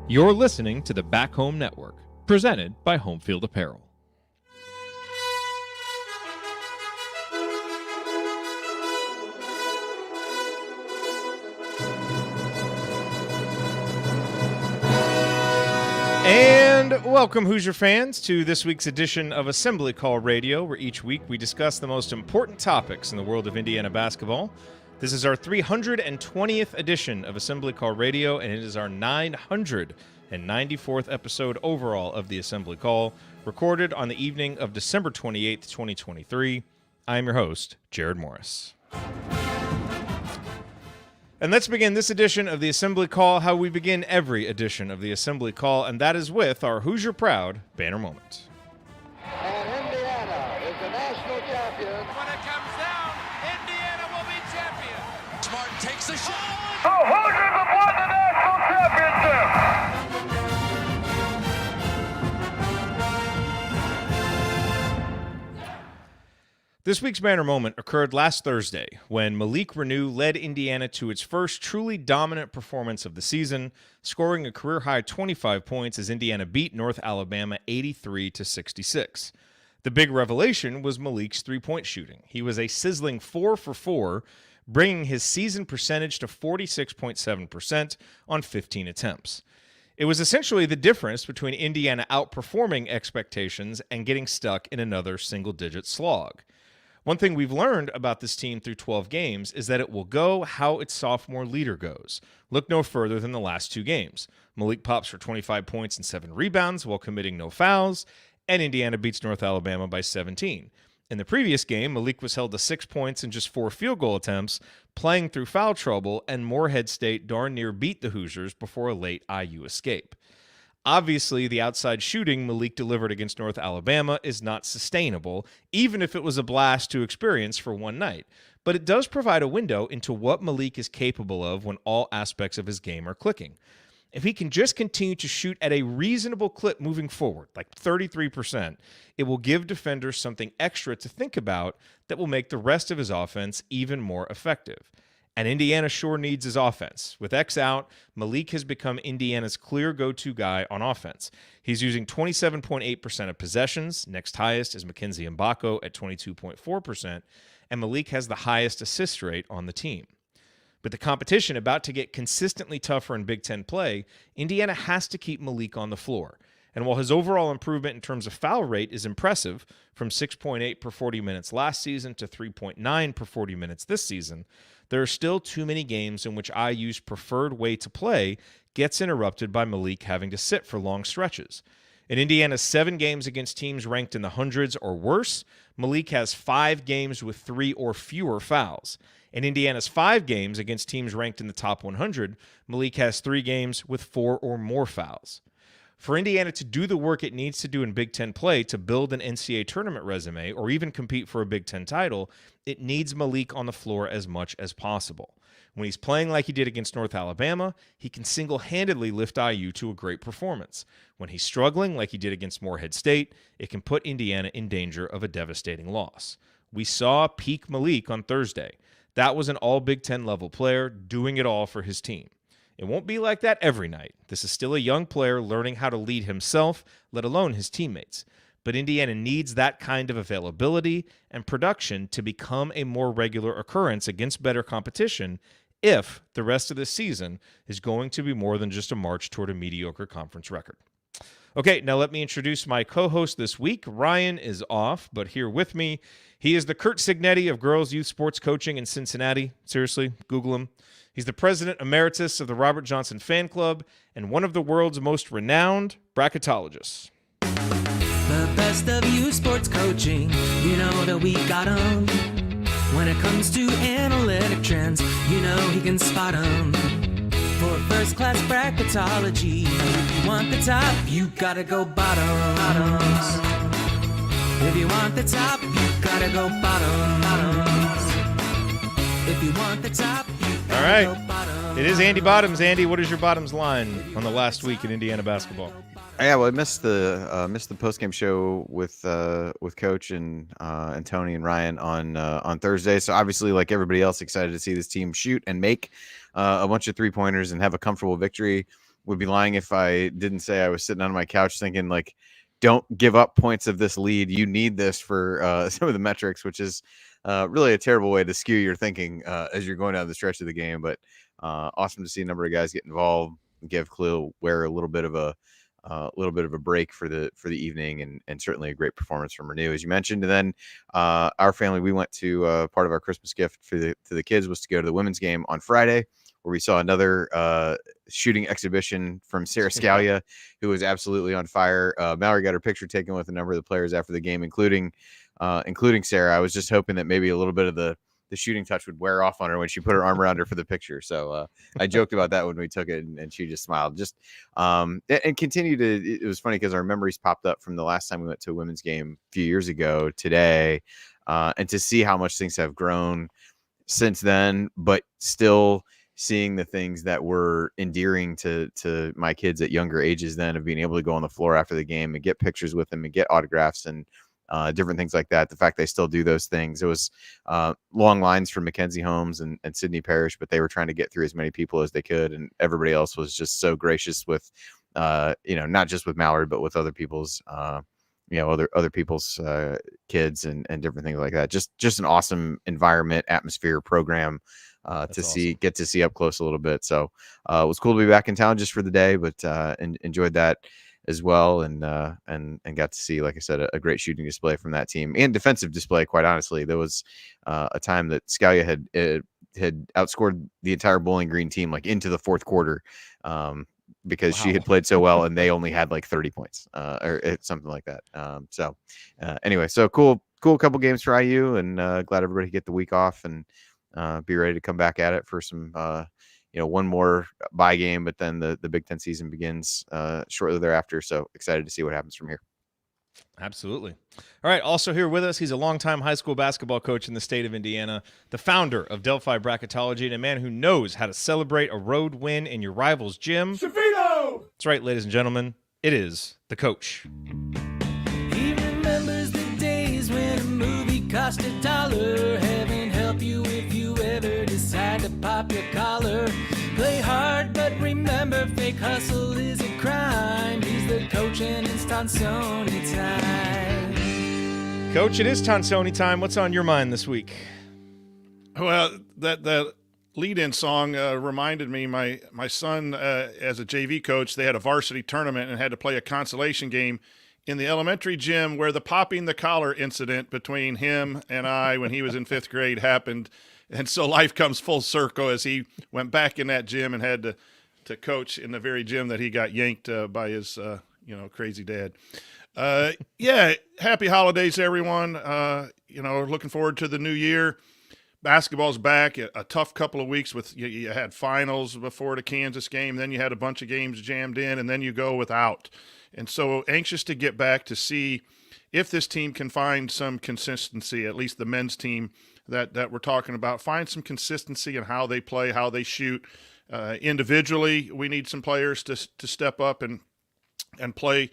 You're listening to the Back Home Network, presented by HomeField Apparel. And welcome, Hoosier fans, to this week's edition of Assembly Call Radio, where each week we discuss the most important topics in the world of Indiana basketball. This is our 320th edition of Assembly Call Radio, and it is our 994th episode overall of the Assembly Call, recorded on the evening of December 28th, 2023. I am your host, Jared Morris. And let's begin this edition of the Assembly Call how we begin every edition of the Assembly Call, and that is with our Hoosier Proud banner moment. And Indiana is the national champion. When it comes down, Indiana will be champion. Smart takes the shot. The Hoosiers have won the national championship. This week's banner moment occurred last Thursday when Malik Renew led Indiana to its first truly dominant performance of the season, scoring a career-high 25 points as Indiana beat North Alabama 83-66. The big revelation was Malik's three-point shooting. He was a sizzling 4 for 4, bringing his season percentage to 46.7% on 15 attempts. It was essentially the difference between Indiana outperforming expectations and getting stuck in another single-digit slog. One thing we've learned about this team through 12 games is that it will go how its sophomore leader goes. Look no further than the last two games. Malik pops for 25 points and 7 rebounds while committing no fouls, and Indiana beats North Alabama by 17. In the previous game, Malik was held to 6 points and just 4 field goal attempts, playing through foul trouble, and Morehead State darn near beat the Hoosiers before a late IU escape. Obviously, the outside shooting Malik delivered against North Alabama is not sustainable, even if it was a blast to experience for one night. But it does provide a window into what Malik is capable of when all aspects of his game are clicking. If he can just continue to shoot at a reasonable clip moving forward, like 33%, it will give defenders something extra to think about that will make the rest of his offense even more effective. And Indiana sure needs his offense. With X out, Malik has become Indiana's clear go-to guy on offense. He's using 27.8% of possessions. Next highest is Mackenzie Mbako at 22.4%. And Malik has the highest assist rate on the team. With the competition about to get consistently tougher in Big Ten play, Indiana has to keep Malik on the floor. And while his overall improvement in terms of foul rate is impressive, from 6.8 per 40 minutes last season to 3.9 per 40 minutes this season, there are still too many games in which IU's preferred way to play gets interrupted by Malik having to sit for long stretches. In Indiana's 7 games against teams ranked in the hundreds or worse, Malik has 5 games with 3 or fewer fouls. In Indiana's 5 games against teams ranked in the top 100, Malik has 3 games with 4 or more fouls. For Indiana to do the work it needs to do in Big Ten play to build an NCAA tournament resume or even compete for a Big Ten title, it needs Malik on the floor as much as possible. When he's playing like he did against North Alabama, he can single-handedly lift IU to a great performance. When he's struggling like he did against Morehead State, it can put Indiana in danger of a devastating loss. We saw peak Malik on Thursday. That was an all Big Ten level player doing it all for his team. It won't be like that every night. This is still a young player learning how to lead himself, let alone his teammates. But Indiana needs that kind of availability and production to become a more regular occurrence against better competition if the rest of this season is going to be more than just a march toward a mediocre conference record. Okay, now let me introduce my co-host this week. Ryan is off, but here with me, he is the Kurt Signetti of girls youth sports coaching in Cincinnati. Seriously, Google him. He's the president emeritus of the Robert Johnson Fan Club and one of the world's most renowned bracketologists. The best of youth sports coaching, you know that we got 'em. When it comes to analytic trends, you know he can spot 'em. For first-class bracketology, if you want the top, you gotta go bottoms. If you want the top, you gotta go bottoms. If you want the top, you All right. It is Andy Bottoms. Andy, what is your bottoms line on the last week in Indiana basketball? Yeah, well, I missed the post-game show with Coach and Tony and Ryan on Thursday. So obviously, like everybody else, excited to see this team shoot and make a bunch of 3-pointers and have a comfortable victory. would be lying if I didn't say I was sitting on my couch thinking, like, don't give up points of this lead. You need this for some of the metrics, which is really a terrible way to skew your thinking as you're going down the stretch of the game. But awesome to see a number of guys get involved, give Khalil Ware a little bit of a break for the evening, and certainly a great performance from Renew, as you mentioned. And then our family, we went to part of our Christmas gift to the kids was to go to the women's game on Friday, where we saw another shooting exhibition from Sarah Scalia, who was absolutely on fire. Mallory got her picture taken with a number of the players after the game, including Sarah. I was just hoping that maybe a little bit of the shooting touch would wear off on her when she put her arm around her for the picture. So I joked about that when we took it, and she just smiled. Just and continued to. It was funny because our memories popped up from the last time we went to a women's game a few years ago today, and to see how much things have grown since then, but still seeing the things that were endearing to my kids at younger ages then, of being able to go on the floor after the game and get pictures with them and get autographs and different things like that. The fact they still do those things. It was long lines from Mackenzie Holmes and Sydney Parrish, but they were trying to get through as many people as they could. And everybody else was just so gracious with, not just with Mallory, but with other people's, other people's kids and different things like that. Just an awesome environment, atmosphere, program get to see up close a little bit. So it was cool to be back in town just for the day, but enjoyed that as well, and got to see, like I said, a great shooting display from that team, and defensive display. Quite honestly, there was a time that Scalia had outscored the entire Bowling Green team like into the fourth quarter, because she had played so well, and they only had like 30 points or something like that. Anyway, so cool couple games for IU, and glad everybody could get the week off and be ready to come back at it for some one more bye game, but then the Big Ten season begins shortly thereafter. So excited to see what happens from here. Absolutely. All right. Also here with us, he's a longtime high school basketball coach in the state of Indiana, the founder of Delphi Bracketology, and a man who knows how to celebrate a road win in your rival's gym. Shafino! That's right, ladies and gentlemen. It is the coach. He remembers the days when a movie cost $1. Heaven help you if you ever decide to pop your collar. Play hard, but remember, fake hustle is a crime. He's the coach, and it's Tonsoni time. Coach, it is Tonsoni time. What's on your mind this week? Well, that lead-in song reminded me, my son, as a JV coach, they had a varsity tournament and had to play a consolation game in the elementary gym where the popping the collar incident between him and I when he was in 5th grade happened. And so life comes full circle as he went back in that gym and had to coach in the very gym that he got yanked by his, crazy dad. Happy holidays, everyone. Looking forward to the new year. Basketball's back. A tough couple of weeks with you had finals before the Kansas game. Then you had a bunch of games jammed in, and then you go without. And so anxious to get back to see if this team can find some consistency, at least the men's team that we're talking about, find some consistency in how they play, how they shoot. Individually, we need some players to step up and play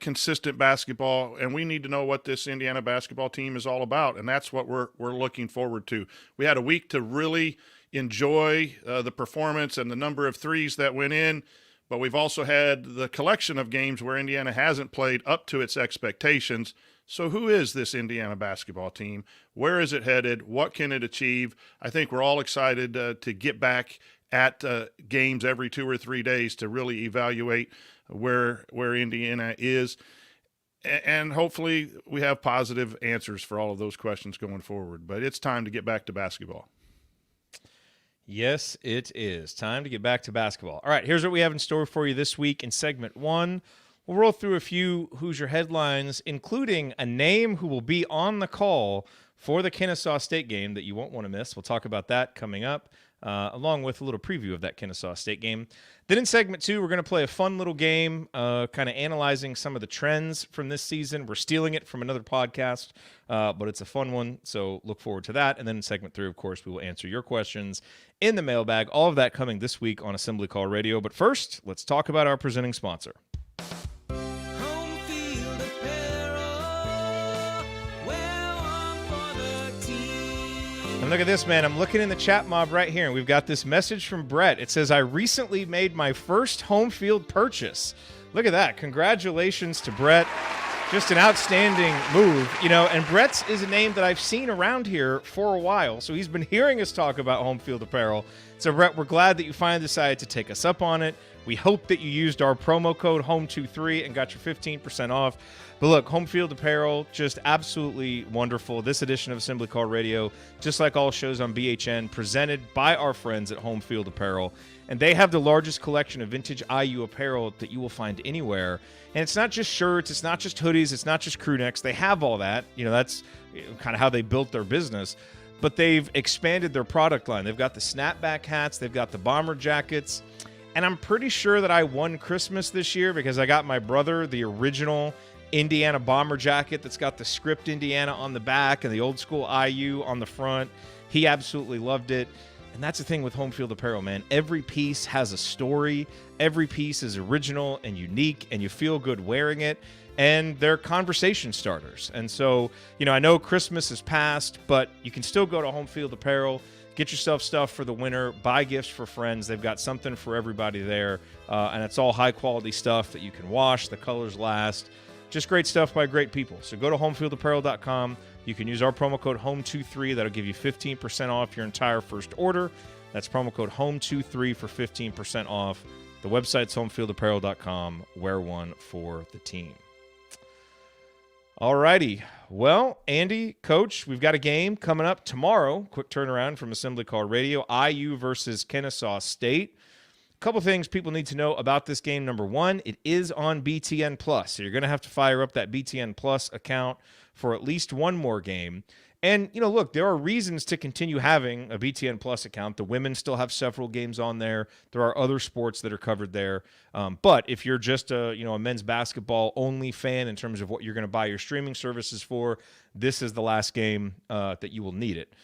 consistent basketball, and we need to know what this Indiana basketball team is all about, and that's what we're looking forward to. We had a week to really enjoy the performance and the number of threes that went in, but we've also had the collection of games where Indiana hasn't played up to its expectations. So who is this Indiana basketball team? Where is it headed? What can it achieve? I think we're all excited to get back at games every 2 or 3 days to really evaluate where Indiana is. And hopefully we have positive answers for all of those questions going forward. But it's time to get back to basketball. Yes, it is. Time to get back to basketball. All right, here's what we have in store for you this week in segment 1. We'll roll through a few Hoosier headlines, including a name who will be on the call for the Kennesaw State game that you won't want to miss. We'll talk about that coming up, along with a little preview of that Kennesaw State game. Then in segment 2, we're going to play a fun little game, kind of analyzing some of the trends from this season. We're stealing it from another podcast, but it's a fun one, so look forward to that. And then in segment 3, of course, we will answer your questions in the mailbag. All of that coming this week on Assembly Call Radio. But first, let's talk about our presenting sponsor. HomeField Apparel, wear one for the team. And look at this, man. I'm looking in the chat mob right here, and we've got this message from Brett. It says, I recently made my first home field purchase. Look at that. Congratulations to Brett. Just an outstanding move. And Brett's is a name that I've seen around here for a while, so he's been hearing us talk about HomeField apparel. So, Brett, we're glad that you finally decided to take us up on it. We hope that you used our promo code HOME23 and got your 15% off. But look, HomeField apparel, just absolutely wonderful. This edition of Assembly Call Radio, just like all shows on BHN, presented by our friends at HomeField Apparel. And they have the largest collection of vintage IU apparel that you will find anywhere. And it's not just shirts, it's not just hoodies, it's not just crew necks. They have all that. That's kind of how they built their business. But they've expanded their product line. They've got the snapback hats, they've got the bomber jackets. And I'm pretty sure that I won Christmas this year because I got my brother the original Indiana bomber jacket that's got the script Indiana on the back and the old school IU on the front. He absolutely loved it. And that's the thing with HomeField apparel, man. Every piece has a story. Every piece is original and unique, and you feel good wearing it. And they're conversation starters. And so, I know Christmas is past, but you can still go to HomeField apparel, get yourself stuff for the winter, buy gifts for friends. They've got something for everybody there. And it's all high-quality stuff that you can wash. The colors last. Just great stuff by great people. So go to homefieldapparel.com. You can use our promo code HOME23. That'll give you 15% off your entire first order. That's promo code HOME23 for 15% off. The website's homefieldapparel.com. Wear one for the team. All righty. Well, Andy, Coach, we've got a game coming up tomorrow. Quick turnaround from Assembly Call Radio. IU versus Kennesaw State. Couple things people need to know about this game. Number one, it is on BTN Plus, so you're going to have to fire up that BTN Plus account for at least one more game. And, look, there are reasons to continue having a BTN Plus account. The women still have several games on there. There are other sports that are covered there. But if you're just a men's basketball only fan in terms of what you're going to buy your streaming services for, this is the last game that you will need it.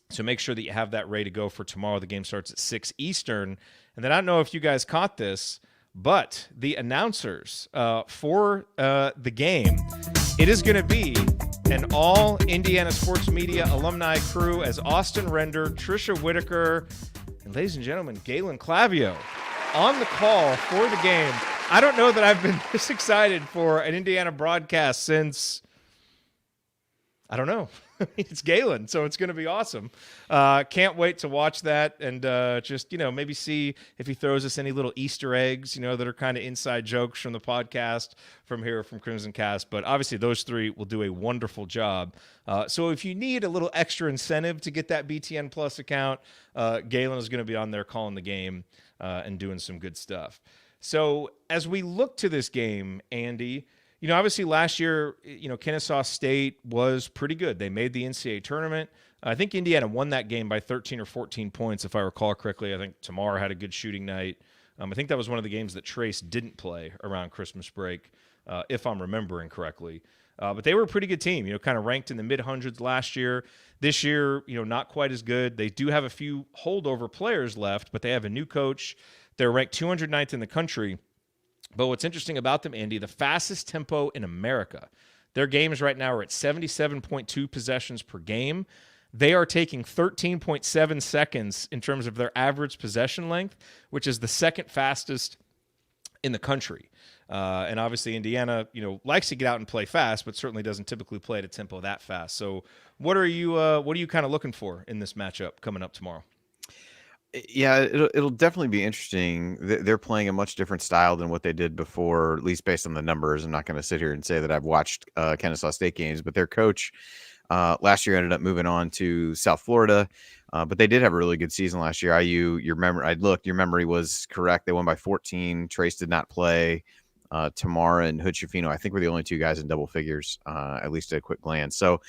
So make sure that you have that ready to go for tomorrow. The game starts at 6 Eastern. And then I don't know if you guys caught this, but the announcers for the game, it is going to be an all Indiana sports media alumni crew as Austin Render, Trisha Whitaker, and ladies and gentlemen, Galen Clavio on the call for the game. I don't know that I've been this excited for an Indiana broadcast since, I don't know. It's Galen, so it's going to be awesome. Can't wait to watch that and just, maybe see if he throws us any little Easter eggs, that are kind of inside jokes from the podcast from here from Crimson Cast. But obviously those three will do a wonderful job. So if you need a little extra incentive to get that BTN Plus account, Galen is going to be on there calling the game and doing some good stuff. So as we look to this game, Andy, obviously last year, Kennesaw State was pretty good. They made the NCAA tournament. I think Indiana won that game by 13 or 14 points, if I recall correctly. I think Tamar had a good shooting night. I think that was one of the games that Trayce didn't play around Christmas break, if I'm remembering correctly. But they were a pretty good team, kind of ranked in the mid-hundreds last year. This year, not quite as good. They do have a few holdover players left, but they have a new coach. They're ranked 209th in the country. But what's interesting about them, Andy, the fastest tempo in America. Their games right now are at 77.2 possessions per game. They are taking 13.7 seconds in terms of their average possession length, which is the second fastest in the country. And obviously Indiana, likes to get out and play fast, but certainly doesn't typically play at a tempo that fast. So what are you kind of looking for in this matchup coming up tomorrow? Yeah, it'll definitely be interesting. They're playing a much different style than what they did before, at least based on the numbers. I'm not going to sit here and say that I've watched Kennesaw State games, but their coach last year ended up moving on to South Florida. But they did have a really good season last year. Your memory was correct. They won by 14. Trayce did not play. Tamara and Hood Shafino, I think, were the only two guys in double figures, at least at a quick glance. So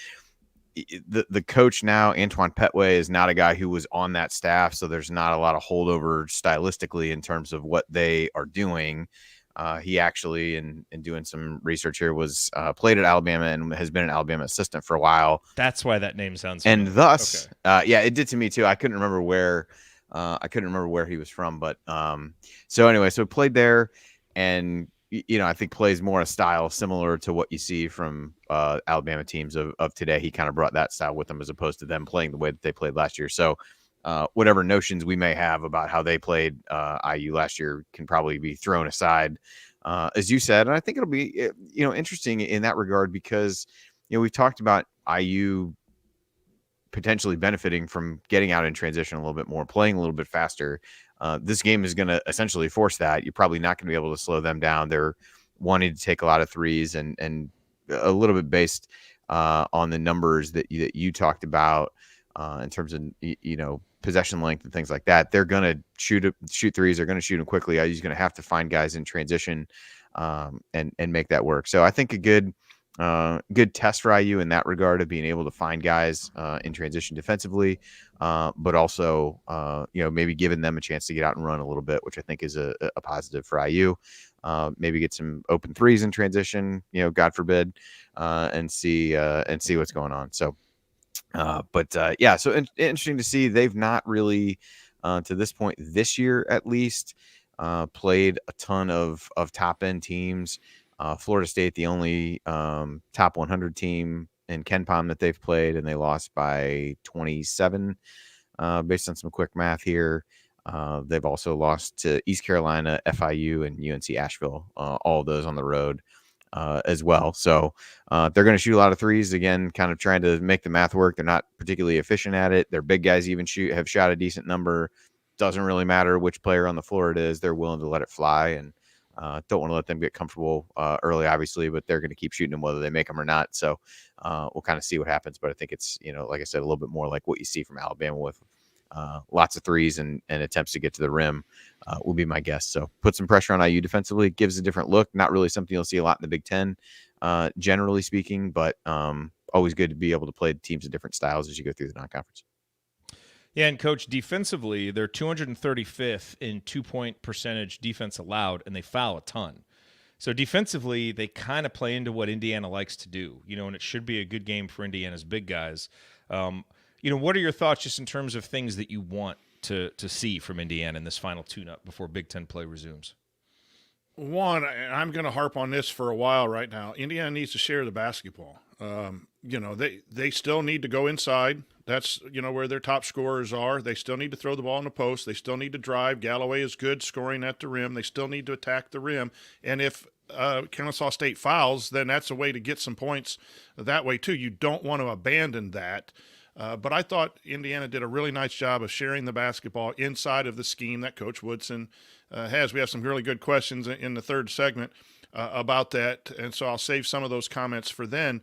the coach now, Antoine Petway, is not a guy who was on that staff, so there's not a lot of holdover stylistically in terms of what they are doing. He actually, in doing some research here, was played at Alabama and has been an Alabama assistant for a while. That's why that name sounds familiar. And thus, okay. Yeah, it did to me too. I couldn't remember where he was from, but so played there, and I think plays more a style similar to what you see from Alabama teams of today. He kind of brought that style with them as opposed to them playing the way that they played last year. So whatever notions we may have about how they played IU last year can probably be thrown aside, as you said. And I think it'll be, interesting in that regard because, we've talked about IU potentially benefiting from getting out in transition a little bit more, playing a little bit faster. This game is going to essentially force that. You're probably not going to be able to slow them down. They're wanting to take a lot of threes and a little bit based on the numbers that you talked about in terms of, possession length and things like that. They're going to shoot threes. They're going to shoot them quickly. IU's going to have to find guys in transition and make that work. So I think a good test for IU in that regard of being able to find guys in transition defensively, but also, maybe giving them a chance to get out and run a little bit, which I think is a positive for IU. Maybe get some open threes in transition, God forbid, and see what's going on. So, so interesting to see. They've not really, to this point this year at least, played a ton of top end teams. Florida State, the only top 100 team in KenPom that they've played, and they lost by 27 based on some quick math here. They've also lost to East Carolina, FIU, and UNC Asheville, all of those on the road as well. So they're going to shoot a lot of threes, again, kind of trying to make the math work. They're not particularly efficient at it. Their big guys even have shot a decent number. Doesn't really matter which player on the floor it is. They're willing to let it fly, and don't want to let them get comfortable early, obviously, but they're going to keep shooting them whether they make them or not. So we'll kind of see what happens. But I think it's, like I said, a little bit more like what you see from Alabama with lots of threes and attempts to get to the rim will be my guess. So put some pressure on IU defensively. Gives a different look. Not really something you'll see a lot in the Big Ten, generally speaking, but always good to be able to play teams of different styles as you go through the non-conference. Yeah, and Coach, defensively, they're 235th in 2-point percentage defense allowed, and they foul a ton. So defensively, they kind of play into what Indiana likes to do, and it should be a good game for Indiana's big guys. What are your thoughts just in terms of things that you want to see from Indiana in this final tune-up before Big Ten play resumes? One, I'm going to harp on this for a while right now. Indiana needs to share the basketball. They still need to go inside. That's, where their top scorers are. They still need to throw the ball in the post. They still need to drive. Galloway is good scoring at the rim. They still need to attack the rim. And if Kennesaw State fouls, then that's a way to get some points that way too. You don't want to abandon that. But I thought Indiana did a really nice job of sharing the basketball inside of the scheme that Coach Woodson has. We have some really good questions in the third segment about that, and so I'll save some of those comments for then.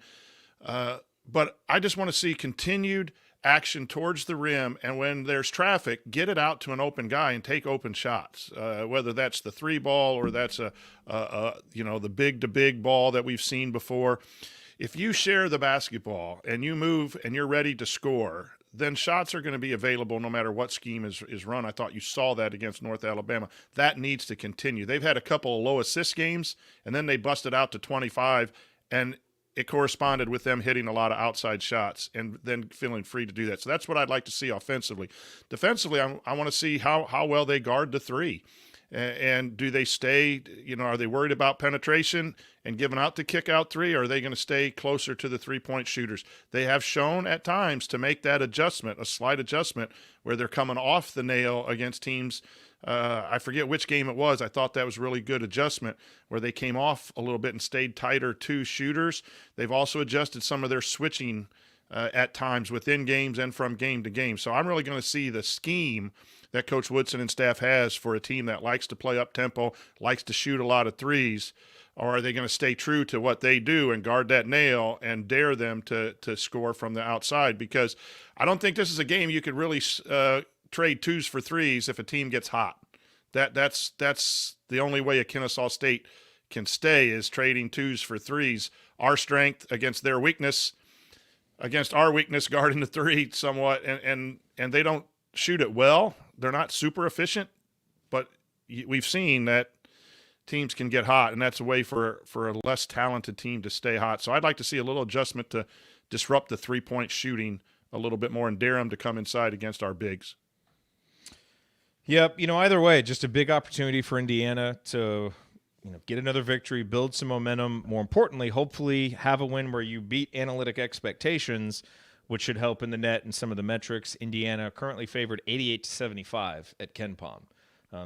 But I just want to see continued action towards the rim, and when there's traffic, get it out to an open guy and take open shots, whether that's the three ball or that's the big-to-big ball that we've seen before. If you share the basketball and you move and you're ready to score, then shots are going to be available no matter what scheme is run. I thought you saw that against North Alabama. That needs to continue. They've had a couple of low assist games, and then they busted out to 25, and it corresponded with them hitting a lot of outside shots and then feeling free to do that. So that's what I'd like to see offensively. Defensively, I want to see how well they guard the three. And do they stay, are they worried about penetration and giving out the kick out three, or are they going to stay closer to the 3-point shooters? They have shown at times to make that adjustment, a slight adjustment, where they're coming off the nail against teams. I forget which game it was. I thought that was a really good adjustment where they came off a little bit and stayed tighter to shooters. They've also adjusted some of their switching at times within games and from game to game. So I'm really going to see the scheme that Coach Woodson and staff has for a team that likes to play up tempo, likes to shoot a lot of threes, or are they going to stay true to what they do and guard that nail and dare them to score from the outside? Because I don't think this is a game you could really trade twos for threes if a team gets hot. That's the only way a Kennesaw State can stay is trading twos for threes. Our strength against their weakness, against our weakness guarding the three somewhat, and they don't shoot it well. They're not super efficient, but we've seen that teams can get hot, and that's a way for a less talented team to stay hot. So I'd like to see a little adjustment to disrupt the 3-point shooting a little bit more and dare them to come inside against our bigs. Yep. Either way, just a big opportunity for Indiana to get another victory, build some momentum. More importantly, hopefully have a win where you beat analytic expectations, which should help in the net and some of the metrics. Indiana currently favored 88-75 at KenPom.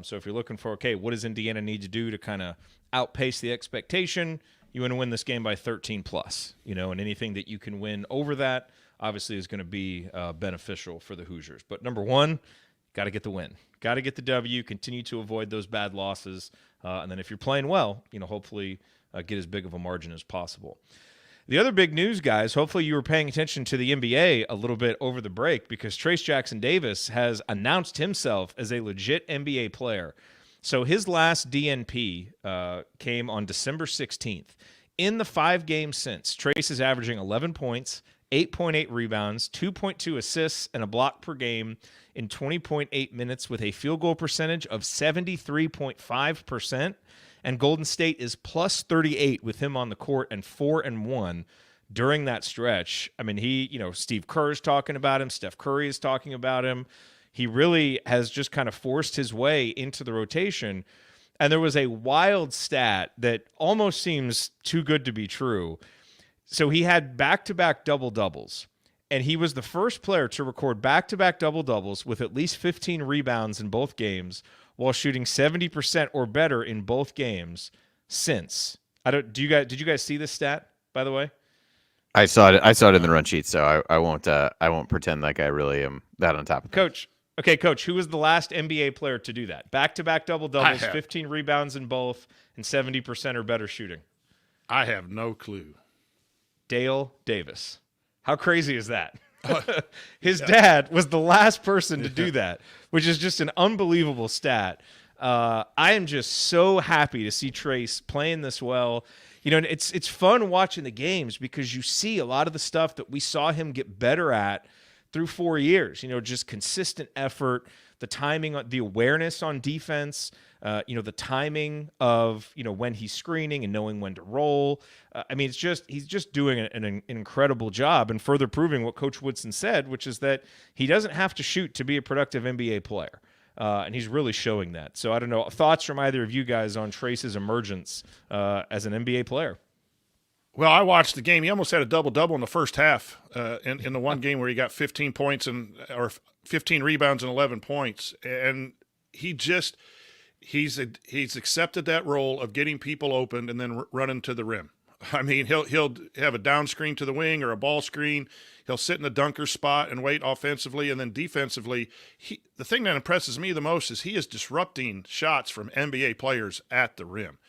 So if you're looking for, okay, what does Indiana need to do to kind of outpace the expectation? You want to win this game by 13 plus, and anything that you can win over that obviously is going to be beneficial for the Hoosiers. But number one, got to get the win. Got to get the W, continue to avoid those bad losses. And then if you're playing well, hopefully get as big of a margin as possible. The other big news, guys, hopefully you were paying attention to the NBA a little bit over the break, because Trayce Jackson-Davis has announced himself as a legit NBA player. So his last DNP came on December 16th. In the 5 games since, Trayce is averaging 11 points, 8.8 rebounds, 2.2 assists, and a block per game in 20.8 minutes with a field goal percentage of 73.5%. And Golden State is plus 38 with him on the court and 4-1 during that stretch. I mean, Steve Kerr's talking about him. Steph Curry is talking about him. He really has just kind of forced his way into the rotation. And there was a wild stat that almost seems too good to be true. So he had back-to-back double-doubles, and he was the first player to record back-to-back double-doubles with at least 15 rebounds in both games while shooting 70% or better in both games since. Did you guys see this stat, by the way? I saw it in the run sheet, so I won't pretend like I really am that on top of it. Coach, who was the last NBA player to do that? Back-to-back double-doubles, 15 rebounds in both, and 70% or better shooting. I have no clue. Dale Davis. How crazy is that? His dad was the last person to do that, which is just an unbelievable stat. I am just so happy to see Trayce playing this well. It's fun watching the games because you see a lot of the stuff that we saw him get better at through 4 years. Just consistent effort, the timing, the awareness on defense, the timing of, when he's screening and knowing when to roll. He's just doing an incredible job and further proving what Coach Woodson said, which is that he doesn't have to shoot to be a productive NBA player. And he's really showing that. So I don't know, thoughts from either of you guys on Trayce's emergence as an NBA player? Well, I watched the game. He almost had a double-double in the first half in the one game where he got 15 points or 15 rebounds and 11 points. And he's accepted that role of getting people open and then running to the rim. I mean, he'll have a down screen to the wing or a ball screen. He'll sit in the dunker spot and wait offensively, and then defensively. The thing that impresses me the most is he is disrupting shots from NBA players at the rim.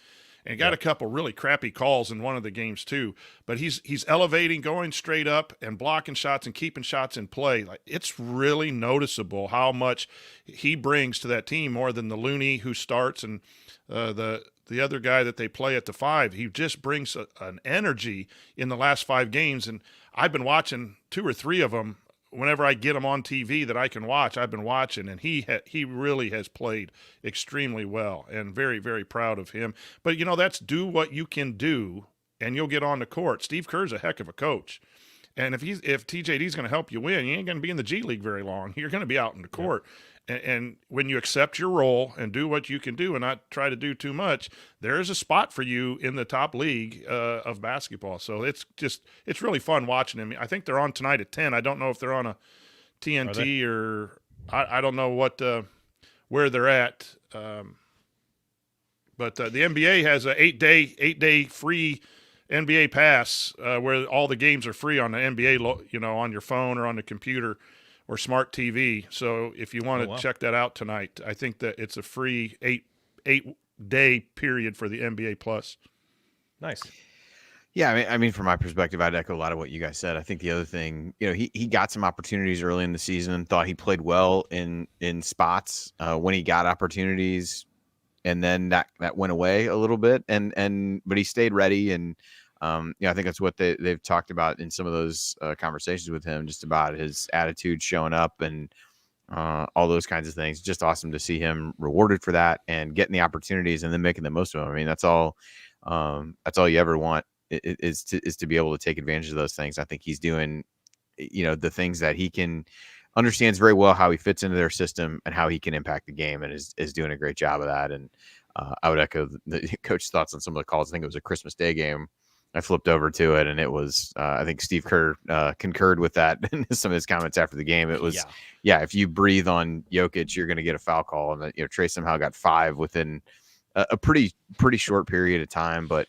And he got a couple really crappy calls in one of the games too. But he's elevating, going straight up, and blocking shots and keeping shots in play. Like, it's really noticeable how much he brings to that team, more than the Looney who starts and the other guy that they play at the 5. He just brings an energy in the last 5 games. And I've been watching 2 or 3 of them. Whenever I get him on TV that I can watch, I've been watching, and he really has played extremely well, and very, very proud of him. But, that's do what you can do, and you'll get on the court. Steve Kerr's a heck of a coach. And if TJD's going to help you win, you ain't going to be in the G League very long. You're going to be out in the court. And when you accept your role and do what you can do and not try to do too much, there is a spot for you in the top league of basketball. So it's really fun watching him. I think they're on tonight at 10. I don't know if they're on a TNT or I don't know where they're at. But the NBA has a 8-day free NBA pass where all the games are free on the NBA, on your phone or on the computer or smart TV. So if you want to check that out tonight, I think that it's a free 8-day period for the NBA Plus. Nice. Yeah, I mean, from my perspective, I'd echo a lot of what you guys said. I think the other thing, he got some opportunities early in the season, thought he played well in spots when he got opportunities, and then that went away a little bit, but he stayed ready, and I think that's what they've talked about in some of those conversations with him, just about his attitude showing up and all those kinds of things. Just awesome to see him rewarded for that and getting the opportunities and then making the most of them. I mean, that's all you ever want is to be able to take advantage of those things. I think he's doing, the things that he can understands very well how he fits into their system and how he can impact the game, and is doing a great job of that. And I would echo the coach's thoughts on some of the calls. I think it was a Christmas Day game. I flipped over to it, and it was I think Steve Kerr concurred with that in some of his comments after the game. It was, if you breathe on Jokic, you're going to get a foul call, and Trayce somehow got 5 within a pretty short period of time. But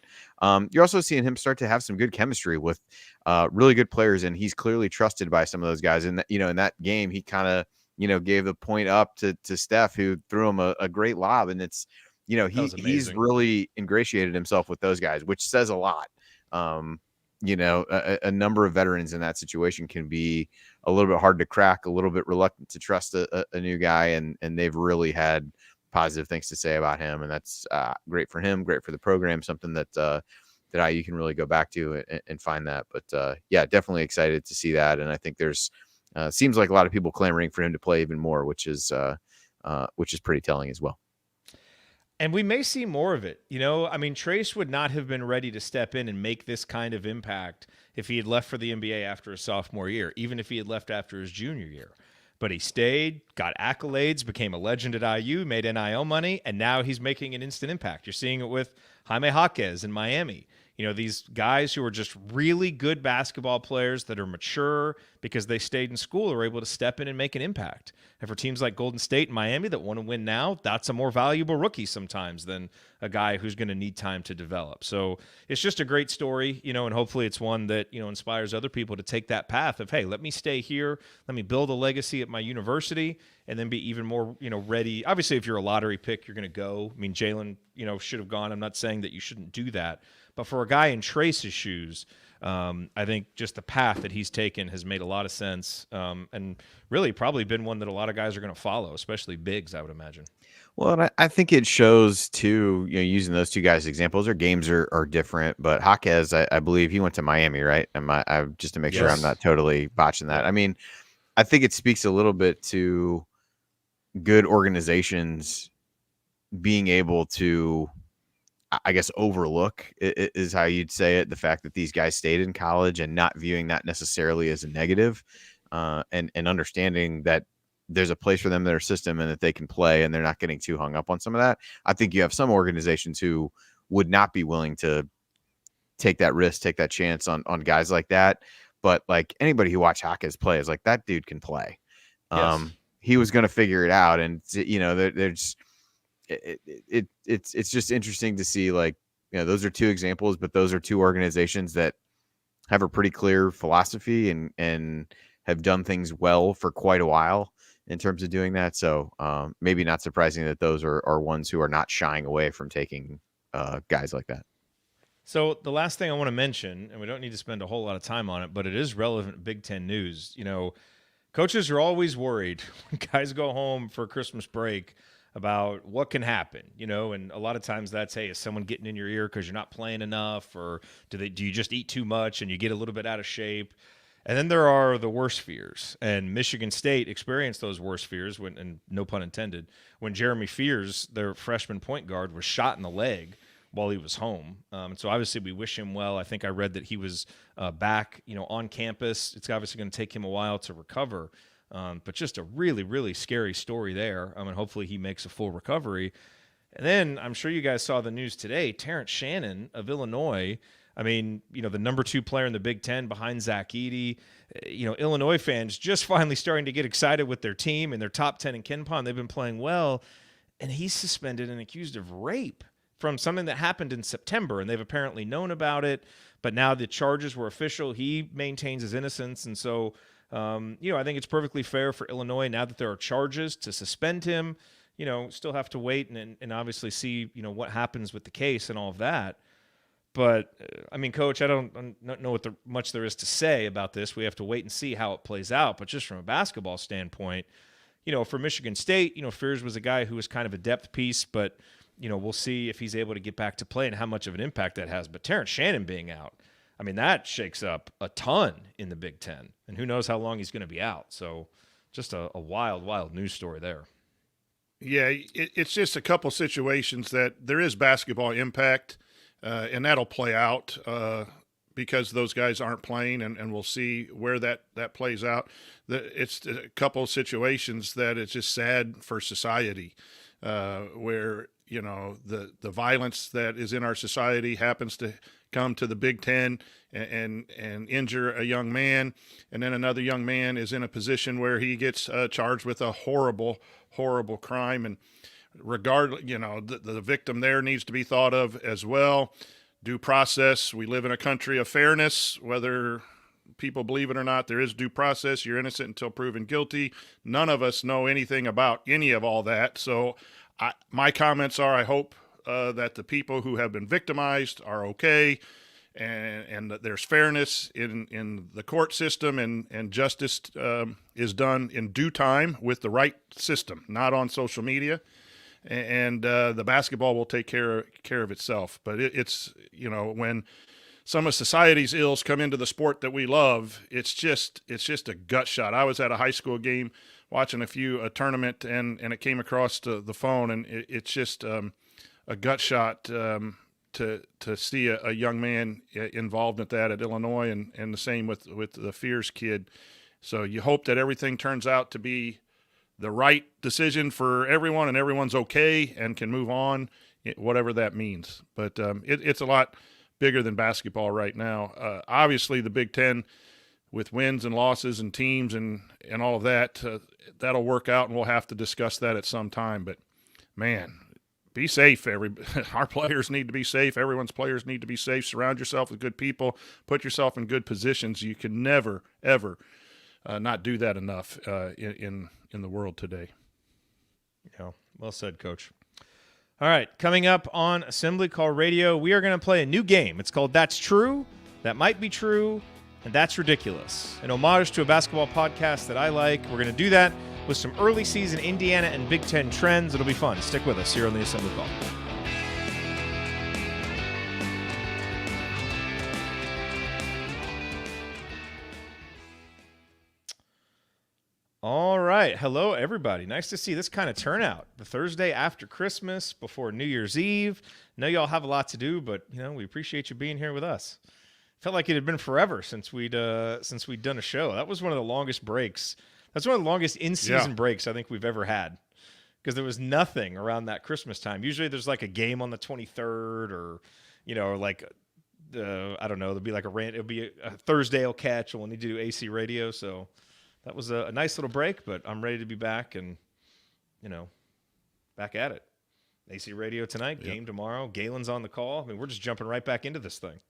you're also seeing him start to have some good chemistry with really good players, and he's clearly trusted by some of those guys. And in that game, he kind of gave the point up to Steph, who threw him a great lob, and it's he's really ingratiated himself with those guys, which says a lot. A number of veterans in that situation can be a little bit hard to crack, a little bit reluctant to trust a new guy, and they've really had positive things to say about him, and that's great for him, great for the program, something that IU can really go back to and find that. But definitely excited to see that, and I think there's seems like a lot of people clamoring for him to play even more, which is pretty telling as well. And we may see more of it. Trayce would not have been ready to step in and make this kind of impact if he had left for the NBA after his sophomore year, even if he had left after his junior year. But he stayed, got accolades, became a legend at IU, made NIL money, and now he's making an instant impact. You're seeing it with Jaime Jaquez in Miami. These guys who are just really good basketball players that are mature because they stayed in school are able to step in and make an impact. And for teams like Golden State and Miami that want to win now, that's a more valuable rookie sometimes than a guy who's going to need time to develop. So it's just a great story, and hopefully it's one that, inspires other people to take that path of, hey, let me stay here, let me build a legacy at my university, and then be even more, ready. Obviously, if you're a lottery pick, you're going to go. Jalen, should have gone. I'm not saying that you shouldn't do that. But for a guy in Trayce's shoes, I think just the path that he's taken has made a lot of sense, and really probably been one that a lot of guys are going to follow, especially bigs, I would imagine. Well, and I think it shows too, using those two guys as examples, their games are different, but Jaquez, I believe he went to Miami, right? Just to make sure I'm not totally botching that. I think it speaks a little bit to good organizations being able to, I guess, overlook is how you'd say it, the fact that these guys stayed in college and not viewing that necessarily as a negative, and understanding that there's a place for them in their system and that they can play, and they're not getting too hung up on some of that. I think you have some organizations who would not be willing to take that risk, take that chance on guys like that. But like anybody who watched Jaquez play is like, that dude can play. Yes. He was going to figure it out. And there's, it's just interesting to see, like, those are two examples, but those are two organizations that have a pretty clear philosophy and have done things well for quite a while in terms of doing that. So maybe not surprising that those are ones who are not shying away from taking guys like that. So the last thing I want to mention, and we don't need to spend a whole lot of time on it, but it is relevant Big Ten news. Coaches are always worried when guys go home for Christmas break about what can happen, and a lot of times that's, hey, is someone getting in your ear because you're not playing enough, or do you just eat too much and you get a little bit out of shape? And then there are the worst fears, and Michigan State experienced those worst fears when, and no pun intended, when Jeremy Fears, their freshman point guard, was shot in the leg while he was home. So obviously we wish him well. I think I read that he was back, on campus. It's obviously going to take him a while to recover. But just a really, really scary story there. Hopefully he makes a full recovery. And then I'm sure you guys saw the news today. Terrence Shannon of Illinois, the number 2 player in the Big Ten behind Zach Edey. Illinois fans just finally starting to get excited with their team and their top 10 in KenPom. They've been playing well. And he's suspended and accused of rape from something that happened in September. And they've apparently known about it. But now the charges were official. He maintains his innocence. And so I think it's perfectly fair for Illinois, now that there are charges, to suspend him. Still have to wait and obviously see, what happens with the case and all of that. But, Coach, I don't know what much there is to say about this. We have to wait and see how it plays out. But just from a basketball standpoint, for Michigan State, Fears was a guy who was kind of a depth piece, but, we'll see if he's able to get back to play and how much of an impact that has. But Terrence Shannon being out, that shakes up a ton in the Big Ten, and who knows how long he's going to be out. So just a wild, wild news story there. Yeah, it's just a couple situations that there is basketball impact, and that'll play out because those guys aren't playing, and we'll see where that plays out. It's a couple of situations that it's just sad for society, where the violence that is in our society happens to come to the Big Ten and injure a young man, and then another young man is in a position where he gets charged with a horrible crime, and regardless, the victim there needs to be thought of as well. Due process. We live in a country of fairness, whether people believe it or not. There is due process. You're innocent until proven guilty. None of us know anything about any of all that. So my comments are, I hope that the people who have been victimized are okay, and that there's fairness in the court system, and justice is done in due time with the right system, not on social media. And the basketball will take care of itself. But it's when some of society's ills come into the sport that we love, it's just a gut shot. I was at a high school game watching a tournament, and it came across the phone, and it's just a gut shot to see a young man involved in that at Illinois, and the same with the Fears kid. So you hope that everything turns out to be the right decision for everyone, and everyone's okay and can move on, whatever that means. But it's a lot bigger than basketball right now. Obviously, the Big Ten, with wins and losses and teams and all of that, that'll work out, and we'll have to discuss that at some time. But, man, be safe. Our players need to be safe. Everyone's players need to be safe. Surround yourself with good people. Put yourself in good positions. You can never, ever not do that enough in the world today. Yeah, well said, Coach. All right, coming up on Assembly Call Radio, we are going to play a new game. It's called That's True, That Might Be True, and That's Ridiculous. An homage to a basketball podcast that I like. We're going to do that with some early season Indiana and Big Ten trends. It'll be fun. Stick with us here on the Assembly Call. All right. Hello, everybody. Nice to see this kind of turnout. The Thursday after Christmas, before New Year's Eve. I know y'all have a lot to do, but we appreciate you being here with us. Felt like it had been forever since we'd done a show. That was one of the longest breaks. That's one of the longest in-season breaks I think we've ever had, because there was nothing around that Christmas time. Usually there's like a game on the 23rd, or like I don't know. There'll be like it'll be a Thursday will catch, and we'll need to do AC radio. So that was a nice little break, but I'm ready to be back and, back at it. AC radio tonight, game tomorrow. Galen's on the call. I mean, we're just jumping right back into this thing.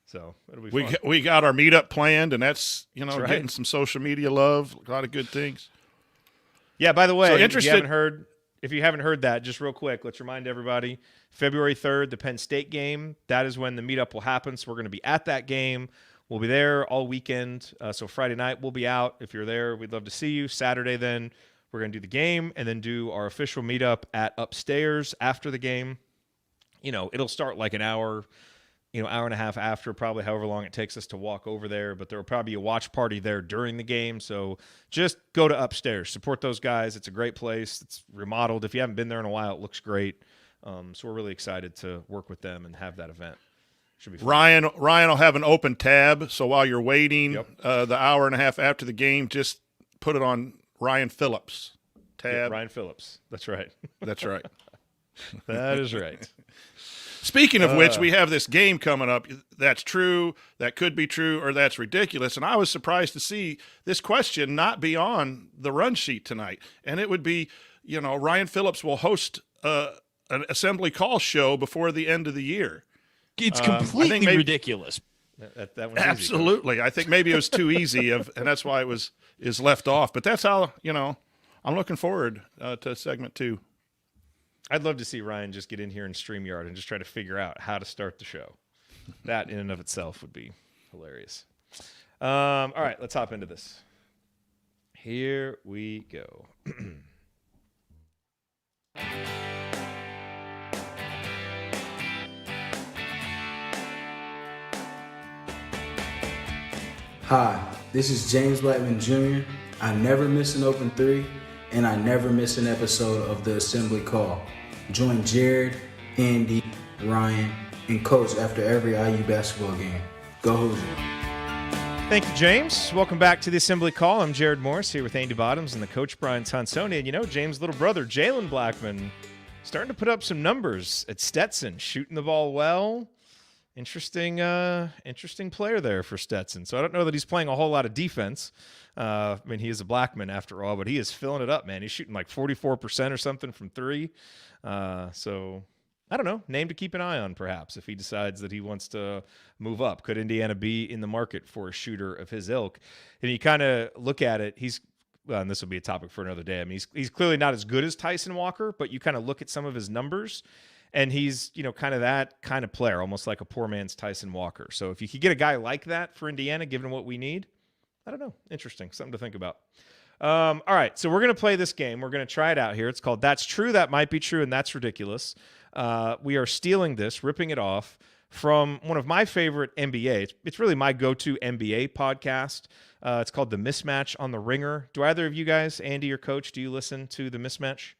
So it'll be fun. We got our meetup planned, and that's, That's right. Getting some social media love, a lot of good things. Yeah, by the way, So if you haven't heard that, just real quick, let's remind everybody, February 3rd, the Penn State game, that is when the meetup will happen. So we're going to be at that game. We'll be there all weekend. So Friday night, we'll be out. If you're there, we'd love to see you. Saturday, then, we're going to do the game and then do our official meetup at Upstairs after the game. It'll start like an hour, hour and a half after, probably however long it takes us to walk over there. But there will probably be a watch party there during the game. So just go to Upstairs. Support those guys. It's a great place. It's remodeled. If you haven't been there in a while, it looks great. So we're really excited to work with them and have that event. Should be fun. Ryan will have an open tab, so while you're waiting the hour and a half after the game, just put it on Ryan Phillips tab. Yeah, Ryan Phillips. That's right. That's right. That is right. Speaking of which, we have this game coming up. That's true, that could be true, or that's ridiculous. And I was surprised to see this question not be on the run sheet tonight. And it would be, Ryan Phillips will host an assembly call show before the end of the year. It's completely ridiculous. That one's absolutely. I think maybe it was too easy, and that's why it is left off. But that's how I'm looking forward to segment 2. I'd love to see Ryan just get in here in StreamYard and just try to figure out how to start the show. That in and of itself would be hilarious. All right, let's hop into this. Here we go. Hi, this is James Blackman Jr. I never miss an open 3, and I never miss an episode of the Assembly Call. Join Jared, Andy, Ryan, and Coach after every IU basketball game. Go Hoosiers. Thank you, James. Welcome back to the Assembly Call. I'm Jared Morris here with Andy Bottoms and the coach Brian Tonsoni. And James' little brother, Jalen Blackman, starting to put up some numbers at Stetson, shooting the ball well. Interesting player there for Stetson. So I don't know that he's playing a whole lot of defense. He is a Blackman after all, but he is filling it up, man. He's shooting like 44% or something from three. So I don't know. Name to keep an eye on, perhaps, if he decides that he wants to move up. Could Indiana be in the market for a shooter of his ilk? And you kind of look at it, and this will be a topic for another day. He's clearly not as good as Tyson Walker, but you kind of look at some of his numbers, and he's, kind of that kind of player, almost like a poor man's Tyson Walker. So if you could get a guy like that for Indiana, given what we need, I don't know. Interesting. Something to think about. All right, so we're going to play this game. We're going to try it out here. It's called That's True, That Might Be True, and That's Ridiculous. We are stealing this, ripping it off from one of my favorite NBA. It's really my go-to NBA podcast. It's called The Mismatch on the Ringer. Do either of you guys, Andy or Coach, do you listen to The Mismatch?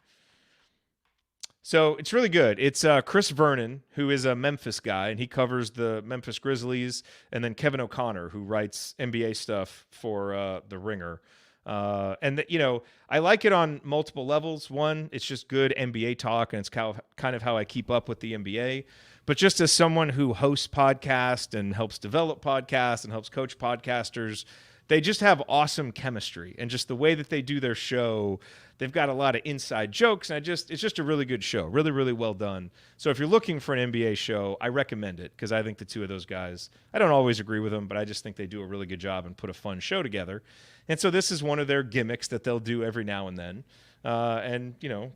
So it's really good. It's Chris Vernon, who is a Memphis guy, and he covers the Memphis Grizzlies, and then Kevin O'Connor, who writes NBA stuff for The Ringer. I like it on multiple levels. One, it's just good NBA talk, and it's kind of how I keep up with the NBA. But just as someone who hosts podcasts and helps develop podcasts and helps coach podcasters, they just have awesome chemistry. And just the way that they do their show, they've got a lot of inside jokes, and it's just a really good show. Really, really well done. So if you're looking for an NBA show, I recommend it, because I think the two of those guys, I don't always agree with them, but I just think they do a really good job and put a fun show together. And so this is one of their gimmicks that they'll do every now and then.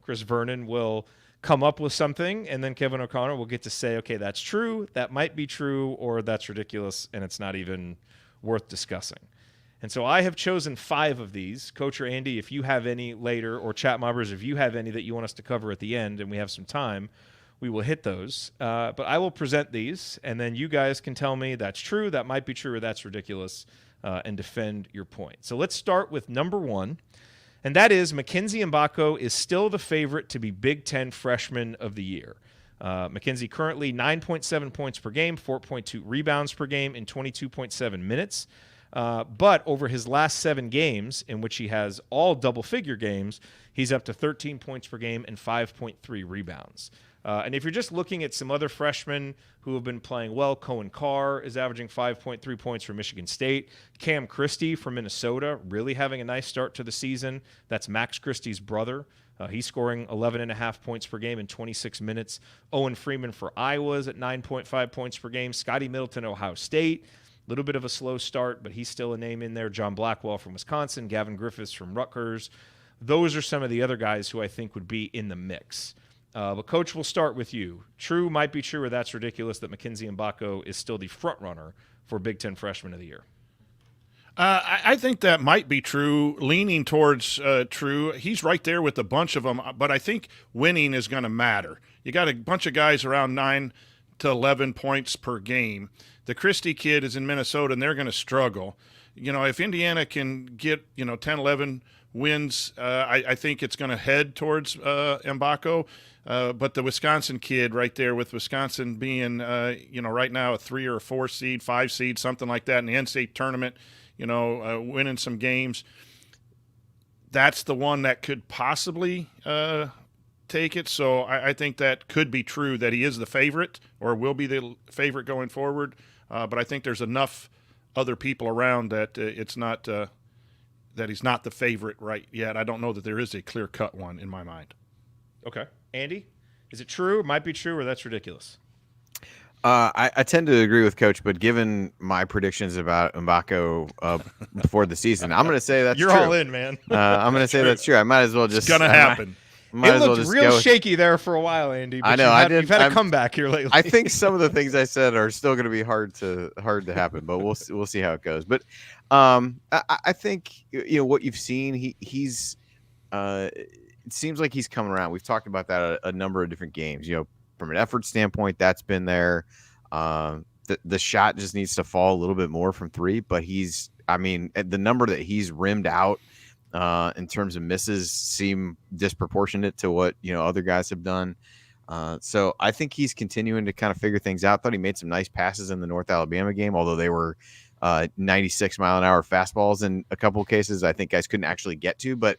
Chris Vernon will come up with something, and then Kevin O'Connor will get to say, okay, that's true, that might be true, or that's ridiculous, and it's not even worth discussing. And so I have chosen 5 of these. Coach or Andy, if you have any later, or chat mobbers, if you have any that you want us to cover at the end and we have some time, we will hit those. But I will present these, and then you guys can tell me that's true, that might be true, or that's ridiculous, and defend your point. So let's start with number 1, and that is Mackenzie Mbako is still the favorite to be Big Ten Freshman of the Year. Mackenzie currently 9.7 points per game, 4.2 rebounds per game in 22.7 minutes. But over his last 7 games, in which he has all double-figure games, he's up to 13 points per game and 5.3 rebounds. And if you're just looking at some other freshmen who have been playing well, Cohen Carr is averaging 5.3 points for Michigan State. Cam Christie from Minnesota, really having a nice start to the season. That's Max Christie's brother. He's scoring 11.5 points per game in 26 minutes. Owen Freeman for Iowa is at 9.5 points per game. Scotty Middleton, Ohio State. A little bit of a slow start, but he's still a name in there. John Blackwell from Wisconsin. Gavin Griffiths from Rutgers. Those are some of the other guys who I think would be in the mix. But, Coach, we'll start with you. True, might be true, or that's ridiculous that Mackenzie Mbako is still the front runner for Big Ten Freshman of the Year. I think that might be true, leaning towards true. He's right there with a bunch of them, but I think winning is going to matter. You got a bunch of guys around 9 to 11 points per game. The Christie kid is in Minnesota, and they're going to struggle. If Indiana can get, 10, 11 wins, I think it's going to head towards Mbako. But the Wisconsin kid right there, with Wisconsin being, right now a 3 or a 4 seed, 5 seed, something like that in the NCAA tournament, winning some games, that's the one that could possibly take it. So I think that could be true, that he is the favorite or will be the favorite going forward. But I think there's enough other people around that it's not that he's not the favorite right yet. I don't know that there is a clear-cut one in my mind. Okay. Andy, is it true, might be true, or that's ridiculous? I tend to agree with Coach, but given my predictions about Mbako before the season, I'm going to say that's You're true. all in, man. I'm going to say that's true. I might as well just – It's going to happen. It looked real shaky there for a while, Andy. But I know. You've had a comeback here lately. I think some of the things I said are still going to be hard to happen, but we'll see how it goes. But I think what you've seen, he's it seems like he's coming around. We've talked about that a number of different games. From an effort standpoint, that's been there. The shot just needs to fall a little bit more from 3, but the number that he's rimmed out in terms of misses seem disproportionate to what other guys have done. So I think he's continuing to kind of figure things out. Thought he made some nice passes in the North Alabama game, although they were 96-mile-an-hour fastballs in a couple of cases I think guys couldn't actually get to. But,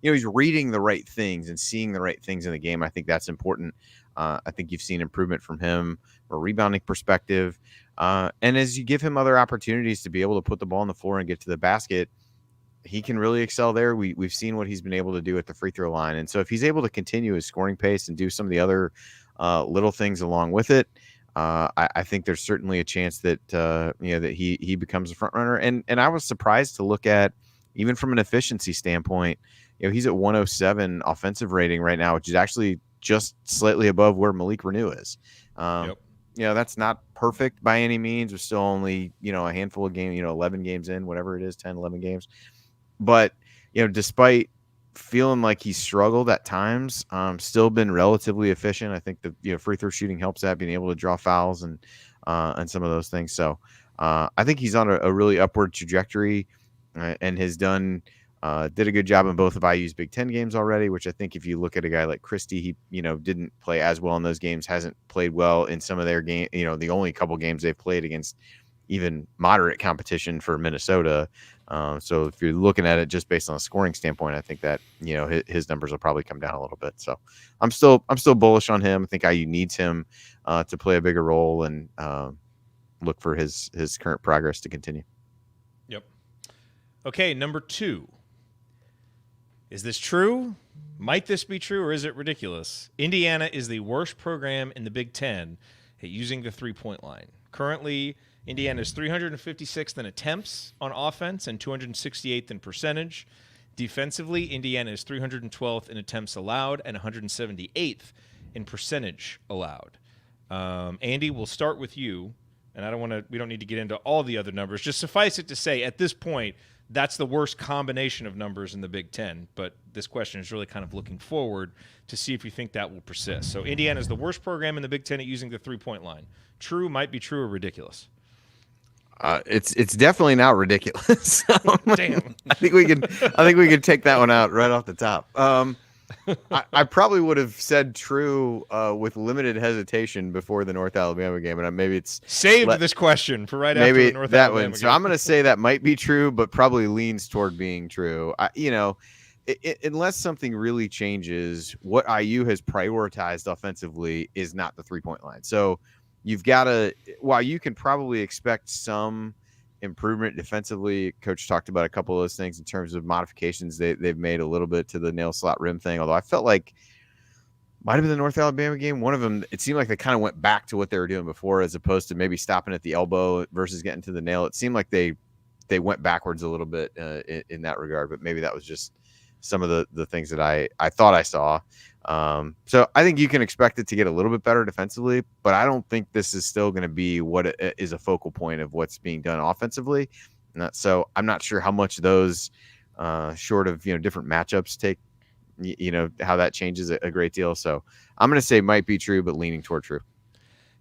he's reading the right things and seeing the right things in the game. I think that's important. I think you've seen improvement from him from a rebounding perspective. And as you give him other opportunities to be able to put the ball on the floor and get to the basket, he can really excel there. We've seen what he's been able to do at the free throw line. And so if he's able to continue his scoring pace and do some of the other little things along with it, I think there's certainly a chance that, that he becomes a front runner. And I was surprised to look at, even from an efficiency standpoint, he's at 107 offensive rating right now, which is actually just slightly above where Malik Renew is. That's not perfect by any means. We're still only, a handful of games, 11 games in, whatever it is, 10, 11 games. But, despite feeling like he struggled at times, still been relatively efficient. I think the free throw shooting helps that, being able to draw fouls and some of those things. So I think he's on a really upward trajectory and has did a good job in both of IU's Big Ten games already, which I think if you look at a guy like Christie, he, didn't play as well in those games, hasn't played well in some of their game, the only couple games they've played against even moderate competition for Minnesota. So if you're looking at it just based on a scoring standpoint, I think that, his numbers will probably come down a little bit. So I'm still bullish on him. I think IU needs him to play a bigger role and look for his current progress to continue. Yep. Okay, number 2. Is this true? Might this be true, or is it ridiculous? Indiana is the worst program in the Big Ten at using the three-point line. Currently, Indiana is 356th in attempts on offense and 268th in percentage. Defensively, Indiana is 312th in attempts allowed and 178th in percentage allowed. Andy, we'll start with you, and we don't need to get into all the other numbers. Just suffice it to say, at this point, that's the worst combination of numbers in the Big Ten, but this question is really kind of looking forward to see if you think that will persist. So Indiana is the worst program in the Big Ten at using the three-point line. True, might be true, or ridiculous? It's definitely not ridiculous. Damn. I think we can take that one out right off the top. I probably would have said true with limited hesitation before the North Alabama game, and maybe it's saved this question for right after the North Alabama game. So I'm going to say that might be true, but probably leans toward being true. Unless something really changes, what IU has prioritized offensively is not the three-point line. So you've got to, while you can probably expect some improvement defensively, Coach talked about a couple of those things in terms of modifications they've made a little bit to the nail slot rim thing, although I felt like might have been the North Alabama game, one of them, it seemed like they kind of went back to what they were doing before, as opposed to maybe stopping at the elbow versus getting to the nail. It seemed like they went backwards a little bit in that regard, but maybe that was just some of the things that I thought I saw. So I think you can expect it to get a little bit better defensively, but I don't think this is still going to be what is a focal point of what's being done offensively. So I'm not sure how much those short of, different matchups take, how that changes a great deal. So I'm going to say might be true, but leaning toward true.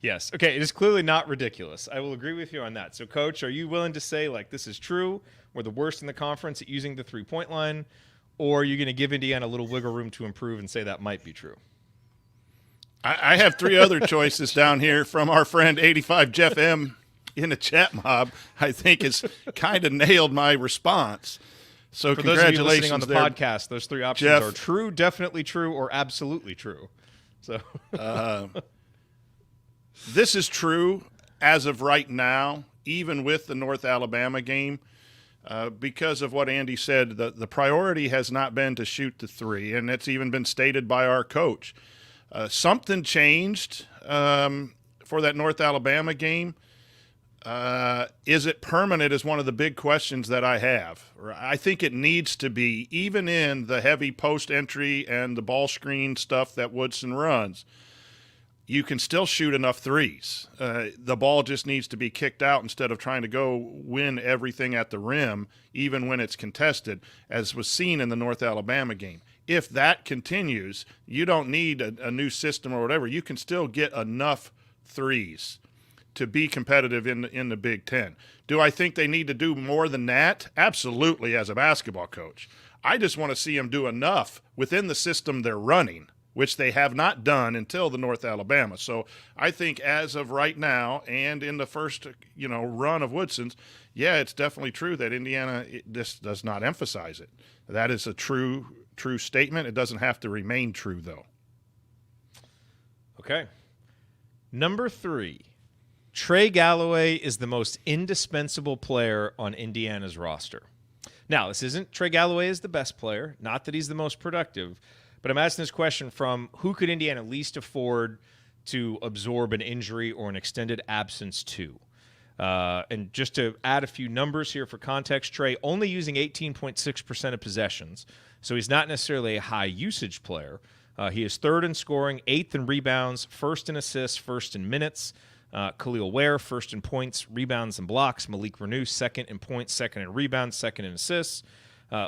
Yes. Okay. It is clearly not ridiculous. I will agree with you on that. So Coach, are you willing to say this is true? We're the worst in the conference at using the three-point line. Or are you going to give Indiana a little wiggle room to improve and say that might be true? I have 3 other choices down here from our friend 85 Jeff M in the chat mob. I think has kind of nailed my response. So for those of you listening on the there, podcast, those 3 options Jeff, are true, definitely true, or absolutely true. So this is true as of right now, even with the North Alabama game. Because of what Andy said, the priority has not been to shoot the three, and it's even been stated by our coach. Something changed for that North Alabama game. Is it permanent is one of the big questions that I have. I think it needs to be, even in the heavy post entry and the ball screen stuff that Woodson runs. You can still shoot enough threes. The ball just needs to be kicked out instead of trying to go win everything at the rim, even when it's contested, as was seen in the North Alabama game. If that continues, you don't need a new system or whatever. You can still get enough threes to be competitive in the Big Ten. Do I think they need to do more than that? Absolutely, as a basketball coach. I just want to see them do enough within the system they're running which they have not done until the North Alabama. So I think as of right now and in the first, run of Woodson's, yeah, it's definitely true that Indiana this does not emphasize it. That is a true statement. It doesn't have to remain true, though. Okay. Number 3, Trey Galloway is the most indispensable player on Indiana's roster. Now, this isn't Trey Galloway is the best player, not that he's the most productive, but I'm asking this question from who could Indiana least afford to absorb an injury or an extended absence to? And just to add a few numbers here for context, Trey only using 18.6% of possessions, so he's not necessarily a high usage player. He is 3rd in scoring, 8th in rebounds, 1st in assists, 1st in minutes. Khalil Ware, 1st in points, rebounds, and blocks. Malik Renew, 2nd in points, 2nd in rebounds, 2nd in assists.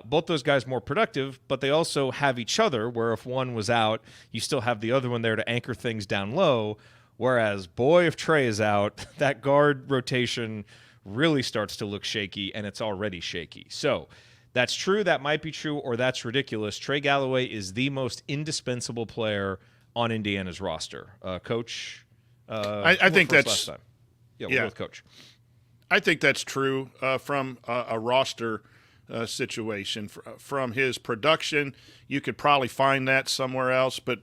Both those guys more productive, but they also have each other, where if one was out, you still have the other one there to anchor things down low. Whereas, boy, if Trey is out, that guard rotation really starts to look shaky, and it's already shaky. So that's true, that might be true, or that's ridiculous. Trey Galloway is the most indispensable player on Indiana's roster. Coach? I think that's last time. We'll go with Coach. I think that's true from a roster situation. From his production, you could probably find that somewhere else, but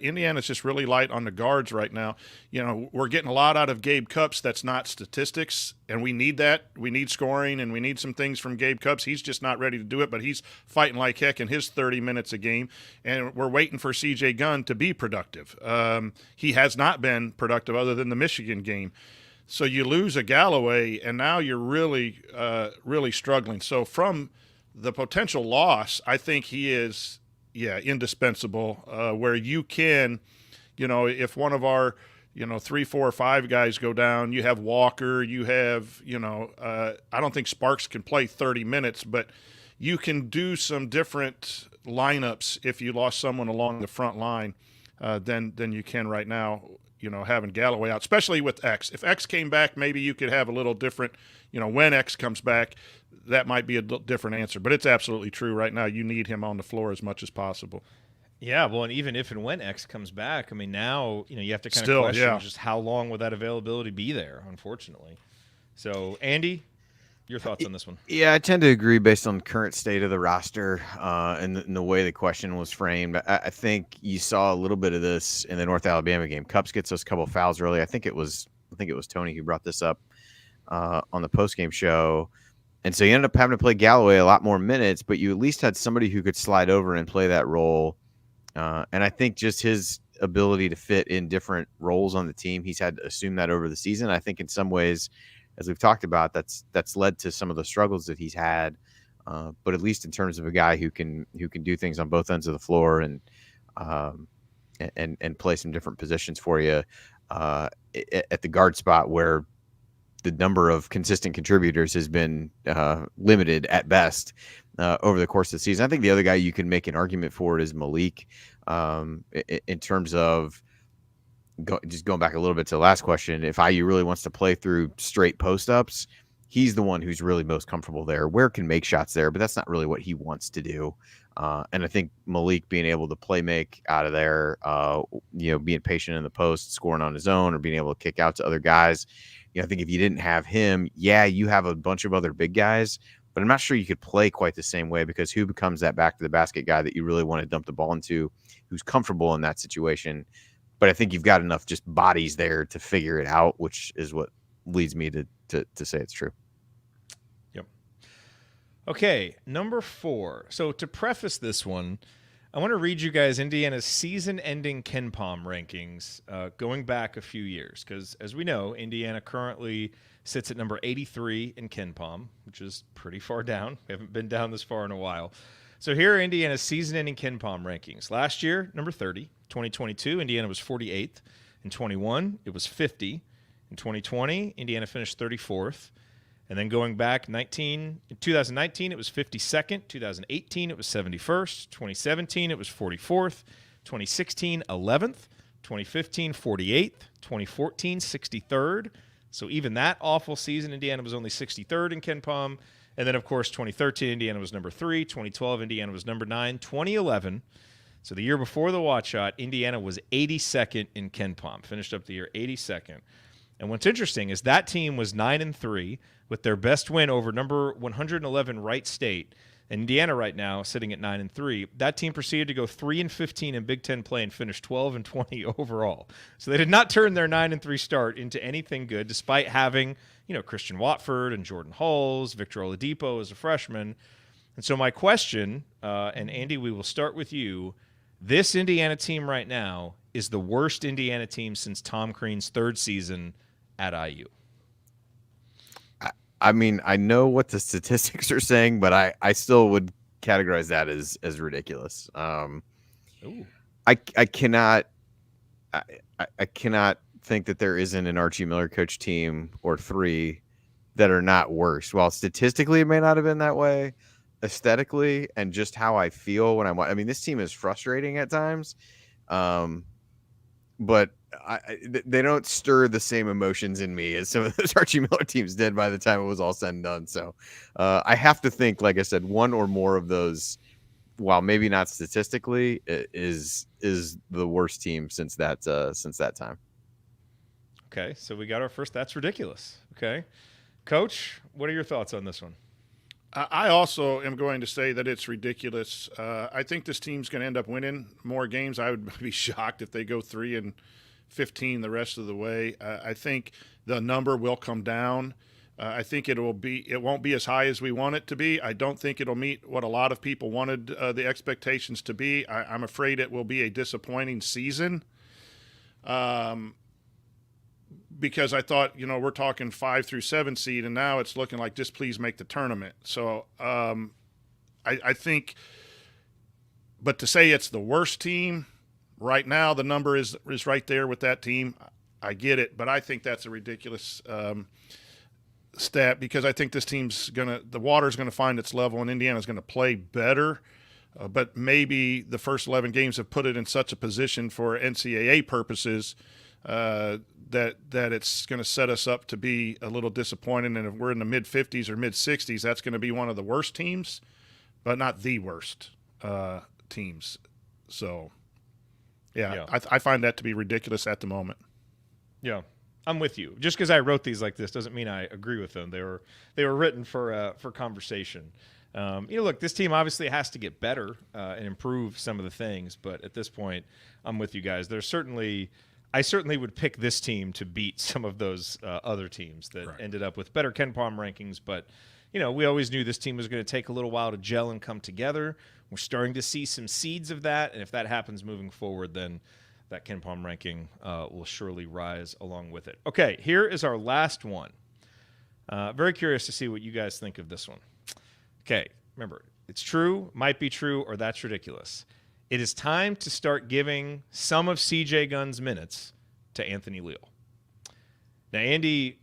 Indiana's just really light on the guards right now. We're getting a lot out of Gabe Cupps that's not statistics, and we need that. We need scoring, and we need some things from Gabe Cupps. He's just not ready to do it, but he's fighting like heck in his 30 minutes a game, and we're waiting for C.J. Gunn to be productive. He has not been productive other than the Michigan game. So you lose a Galloway, and now you're really, really struggling. So from the potential loss, I think he is, indispensable, where you can, if one of our, 3, 4, or 5 guys go down, you have Walker, you have, I don't think Sparks can play 30 minutes, but you can do some different lineups if you lost someone along the front line than you can right now. Having Galloway out, especially with X. If X came back, maybe you could have a little different, when X comes back, that might be a different answer. But it's absolutely true right now. You need him on the floor as much as possible. Yeah, well, and even if and when X comes back, I mean, now, you have to kind of question just how long will that availability be there, unfortunately. So, Andy, your thoughts on this one? Yeah, I tend to agree based on the current state of the roster and the way the question was framed. I think you saw a little bit of this in the North Alabama game. Cupps gets us a couple of fouls early. I think it was Tony who brought this up on the postgame show. And so you ended up having to play Galloway a lot more minutes, but you at least had somebody who could slide over and play that role. And I think just his ability to fit in different roles on the team, he's had to assume that over the season. I think in some ways, as we've talked about, that's led to some of the struggles that he's had. But at least in terms of a guy who can do things on both ends of the floor and play some different positions for you at the guard spot, where the number of consistent contributors has been limited at best over the course of the season. I think the other guy you can make an argument for is Malik in terms of just going back a little bit to the last question. If IU really wants to play through straight post-ups, he's the one who's really most comfortable there. Ware can make shots there, but that's not really what he wants to do. And I think Malik being able to play make out of there, being patient in the post, scoring on his own, or being able to kick out to other guys. I think if you didn't have him, you have a bunch of other big guys, but I'm not sure you could play quite the same way, because who becomes that back to the basket guy that you really want to dump the ball into, who's comfortable in that situation? But I think you've got enough just bodies there to figure it out, which is what leads me to say it's true. Yep. Okay, number 4. So to preface this one, I want to read you guys Indiana's season-ending KenPom rankings going back a few years, because as we know, Indiana currently sits at number 83 in KenPom, which is pretty far down. We haven't been down this far in a while. So here are Indiana's season-ending KenPom rankings. Last year, number 30. 2022, Indiana was 48th. In 21, it was 50. In 2020, Indiana finished 34th. And then going back, in 2019, it was 52nd. 2018, it was 71st. 2017, it was 44th. 2016, 11th. 2015, 48th. 2014, 63rd. So even that awful season, Indiana was only 63rd in KenPom. And then, of course, 2013, Indiana was number 3. 2012, Indiana was number 9. 2011, So the year before the watch shot, Indiana was 82nd in KenPom, finished up the year 82nd. And what's interesting is that team was 9-3 with their best win over number 111 Wright State. Indiana right now sitting at 9-3. That team proceeded to go 3-15 in Big Ten play and finished 12-20 overall. So they did not turn their 9-3 start into anything good, despite having, Christian Watford and Jordan Hulls, Victor Oladipo as a freshman. And so my question, and Andy, we will start with you. This Indiana team right now is the worst Indiana team since Tom Crean's third season at IU. I mean, I know what the statistics are saying, but I still would categorize that as ridiculous. I cannot think that there isn't an Archie Miller coach team or three that are not worse. While statistically it may not have been that way, aesthetically and just how I feel when I mean, this team is frustrating at times, but they don't stir the same emotions in me as some of those Archie Miller teams did by the time it was all said and done. So I have to think, like I said, one or more of those, while maybe not statistically, is the worst team since that time. Okay, so we got our first. That's ridiculous. Okay, Coach, what are your thoughts on this one? I also am going to say that it's ridiculous. I think this team's going to end up winning more games. I would be shocked if they go 3-15 the rest of the way. I think the number will come down. I think it won't be as high as we want it to be. I don't think it'll meet what a lot of people wanted the expectations to be. I'm afraid it will be a disappointing season. Because I thought, we're talking 5 through 7 seed, and now it's looking like just please make the tournament. So I think, but to say it's the worst team right now, the number is right there with that team. I get it, but I think that's a ridiculous stat, because I think this team's the water's gonna find its level, and Indiana's gonna play better. But maybe the first 11 games have put it in such a position for NCAA purposes that it's going to set us up to be a little disappointed. And if we're in the mid-50s or mid-60s, that's going to be one of the worst teams, but not the worst teams. So, yeah. I find that to be ridiculous at the moment. Yeah, I'm with you. Just because I wrote these like this doesn't mean I agree with them. They were written for conversation. Look, this team obviously has to get better and improve some of the things, but at this point, I'm with you guys. I certainly would pick this team to beat some of those other teams that ended up with better KenPom rankings. But, we always knew this team was going to take a little while to gel and come together. We're starting to see some seeds of that. And if that happens moving forward, then that KenPom ranking will surely rise along with it. Okay, here is our last one. Very curious to see what you guys think of this one. Okay, remember, it's true, might be true, or that's ridiculous. It is time to start giving some of CJ Gunn's minutes to Anthony Leal. Now, Andy,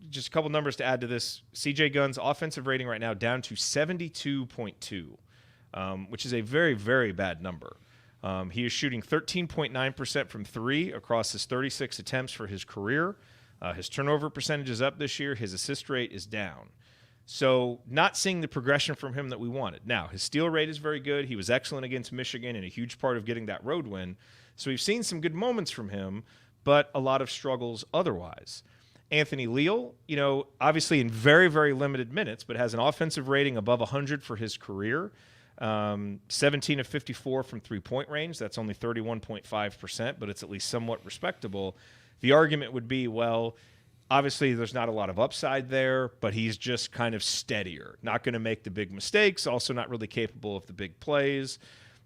just a couple numbers to add to this. CJ Gunn's offensive rating right now down to 72.2, which is a very, very bad number. He is shooting 13.9% from three across his 36 attempts for his career. His turnover percentage is up this year. His assist rate is down. So not seeing the progression from him that we wanted. Now, his steal rate is very good. He was excellent against Michigan and a huge part of getting that road win. So we've seen some good moments from him, but a lot of struggles otherwise. Anthony Leal, obviously in very, very limited minutes, but has an offensive rating above 100 for his career. 17 of 54 from three-point range. That's only 31.5%, but it's at least somewhat respectable. The argument would be, well, obviously, there's not a lot of upside there, but he's just kind of steadier. Not going to make the big mistakes, also not really capable of the big plays.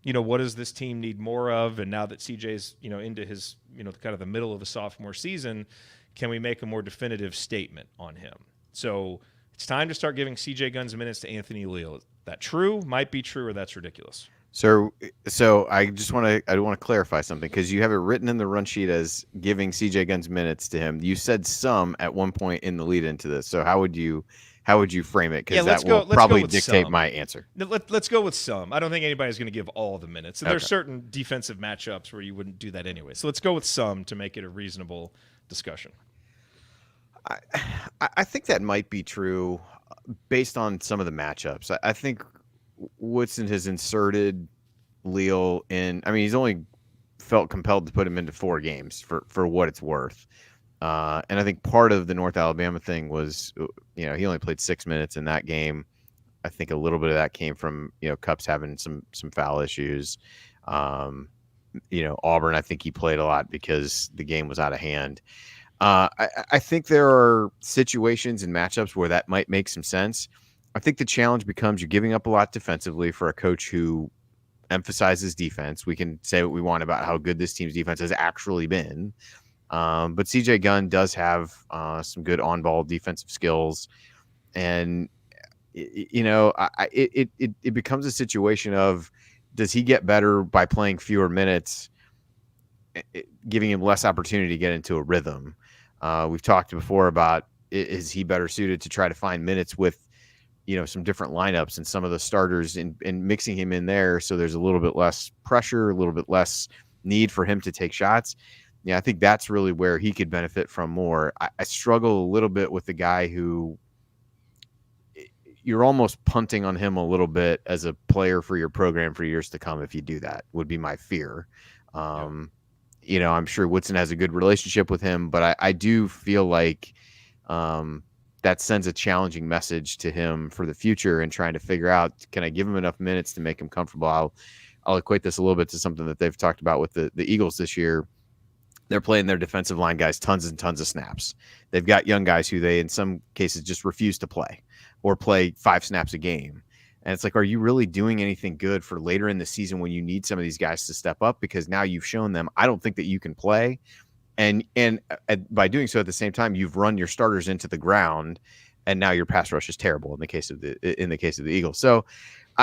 What does this team need more of? And now that CJ's, into his, kind of the middle of the sophomore season, can we make a more definitive statement on him? So it's time to start giving CJ Gunn's minutes to Anthony Leal. Is that true? Might be true, or that's ridiculous. So I just want to clarify something, because you have it written in the run sheet as giving CJ Gunn's minutes to him. You said some at one point in the lead into this. So how would you frame it? Because that will probably dictate some. My answer. Let's go with some. I don't think anybody's going to give all the minutes. And there's certain defensive matchups where you wouldn't do that anyway. So let's go with some to make it a reasonable discussion. I think that might be true based on some of the matchups. I think Woodson has inserted Leal in. I mean, he's only felt compelled to put him into 4 games for what it's worth. And I think part of the North Alabama thing was, he only played 6 minutes in that game. I think a little bit of that came from, Cupps having some foul issues. Auburn, I think he played a lot because the game was out of hand. I think there are situations and matchups where that might make some sense. I think the challenge becomes you're giving up a lot defensively for a coach who emphasizes defense. We can say what we want about how good this team's defense has actually been. But CJ Gunn does have some good on-ball defensive skills. And, it becomes a situation of, does he get better by playing fewer minutes, giving him less opportunity to get into a rhythm? We've talked before about, is he better suited to try to find minutes with, some different lineups and some of the starters and mixing him in there so there's a little bit less pressure, a little bit less need for him to take shots. Yeah, I think that's really where he could benefit from more. I struggle a little bit with the guy who you're almost punting on him a little bit as a player for your program for years to come if you do that, would be my fear. I'm sure Woodson has a good relationship with him, but I do feel like that sends a challenging message to him for the future and trying to figure out, can I give him enough minutes to make him comfortable? I'll equate this a little bit to something that they've talked about with the Eagles this year. They're playing their defensive line guys tons and tons of snaps. They've got young guys who they, in some cases, just refuse to play or play 5 snaps a game. And it's like, are you really doing anything good for later in the season when you need some of these guys to step up? Because now you've shown them, I don't think that you can play. And by doing so at the same time, you've run your starters into the ground, and now your pass rush is terrible in the case of the Eagles. So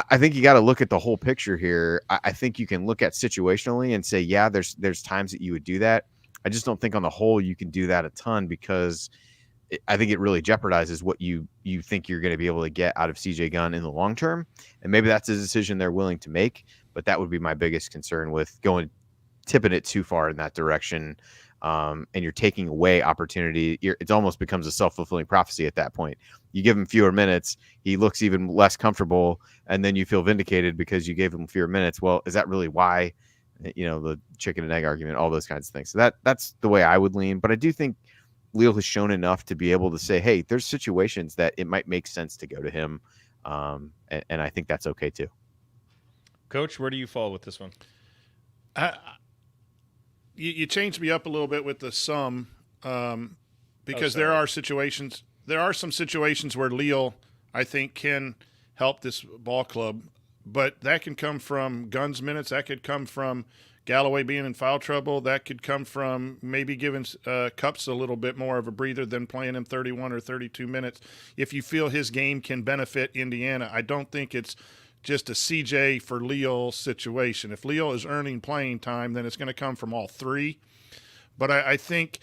I think you got to look at the whole picture here. I think you can look at situationally and say, yeah, there's times that you would do that. I just don't think on the whole you can do that a ton, because I think it really jeopardizes what you think you're going to be able to get out of CJ Gunn in the long term. And maybe that's a decision they're willing to make, but that would be my biggest concern with tipping it too far in that direction. And you're taking away opportunity. It almost becomes a self-fulfilling prophecy at that point. You give him fewer minutes, he looks even less comfortable, and then you feel vindicated because you gave him fewer minutes. Well, is that really why? The chicken and egg argument, all those kinds of things. So that's the way I would lean. But I do think Leal has shown enough to be able to say, hey, there's situations that it might make sense to go to him. And I think that's okay too. Coach, where do you fall with this one? You changed me up a little bit with the sum, because there are some situations where Leal, I think, can help this ball club, but that can come from Gunn's minutes. That could come from Galloway being in foul trouble. That could come from maybe giving Cupps a little bit more of a breather than playing him 31 or 32 minutes. If you feel his game can benefit Indiana, I don't think it's just a CJ for Leal situation. If Leal is earning playing time, then it's going to come from all 3. But I think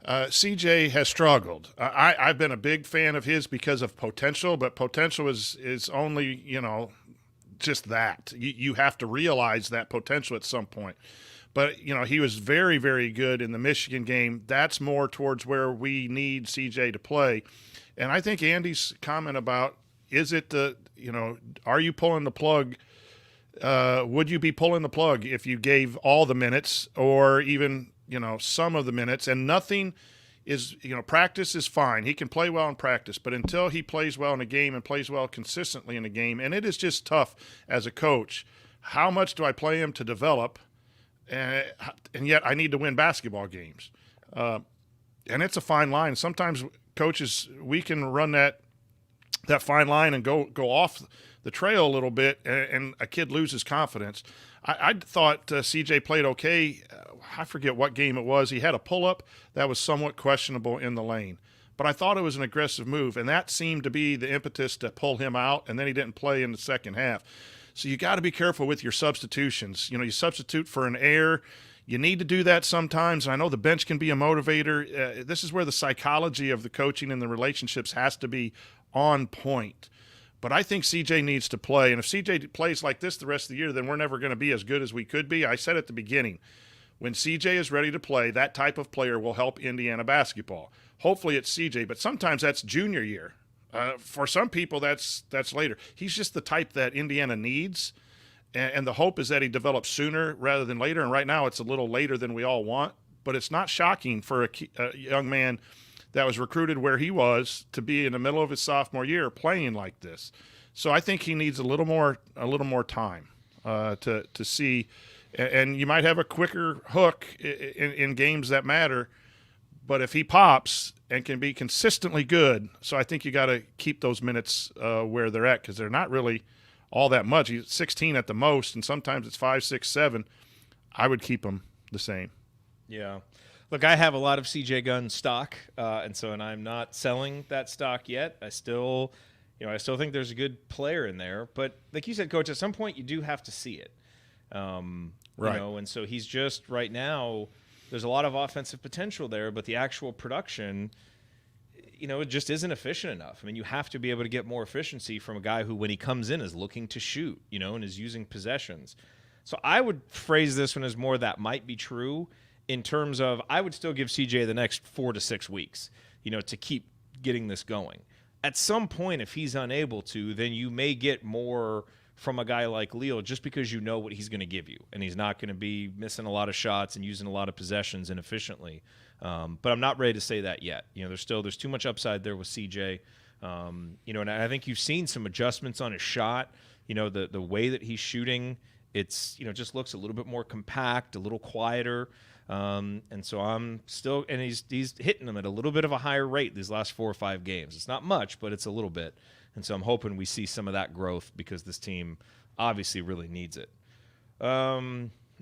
CJ has struggled. I've been a big fan of his because of potential, but potential is only, just that. You have to realize that potential at some point. But, he was very, very good in the Michigan game. That's more towards where we need CJ to play. And I think Andy's comment about, is it are you pulling the plug? Would you be pulling the plug if you gave all the minutes or even, some of the minutes? And nothing is, practice is fine. He can play well in practice, but until he plays well in a game and plays well consistently in a game, and it is just tough as a coach. How much do I play him to develop? And yet I need to win basketball games. And it's a fine line. Sometimes coaches, we can run that fine line and go off the trail a little bit, and a kid loses confidence. I thought CJ played okay. I forget what game it was. He had a pull-up that was somewhat questionable in the lane. But I thought it was an aggressive move, and that seemed to be the impetus to pull him out, and then he didn't play in the second half. So you got to be careful with your substitutions. You substitute for an error. You need to do that sometimes. I know the bench can be a motivator. This is where the psychology of the coaching and the relationships has to be on point. But I think CJ needs to play. And if CJ plays like this the rest of the year, then we're never going to be as good as we could be. I said at the beginning, when CJ is ready to play, that type of player will help Indiana basketball. Hopefully it's CJ, but sometimes that's junior year. For some people, that's later. He's just the type that Indiana needs. and the hope is that he develops sooner rather than later. And right now it's a little later than we all want, but it's not shocking for a young man that was recruited where he was to be in the middle of his sophomore year playing like this. So I think he needs a little more time to see, and you might have a quicker hook in games that matter. But if he pops and can be consistently good, so I think you got to keep those minutes where they're at, because they're not really all that much. He's 16 at the most, and sometimes it's 5, 6, 7. I would keep him the same. Yeah. Look, I have a lot of CJ Gunn stock, and I'm not selling that stock yet. I still think there's a good player in there. But like you said, Coach, at some point you do have to see it. Right. And so he's just right now, there's a lot of offensive potential there, but the actual production, it just isn't efficient enough. I mean, you have to be able to get more efficiency from a guy who, when he comes in, is looking to shoot, and is using possessions. So I would phrase this one as more that might be true in terms of I would still give CJ the next 4 to 6 weeks, to keep getting this going. At some point, if he's unable to, then you may get more from a guy like Leal just because you know what he's going to give you, and he's not going to be missing a lot of shots and using a lot of possessions inefficiently. But I'm not ready to say that yet. There's too much upside there with CJ. And I think you've seen some adjustments on his shot. The way that he's shooting, it's just looks a little bit more compact, a little quieter. And so I'm still, and he's hitting them at a little bit of a higher rate these last 4 or 5 games. It's not much, but it's a little bit. And so I'm hoping we see some of that growth because this team obviously really needs it. All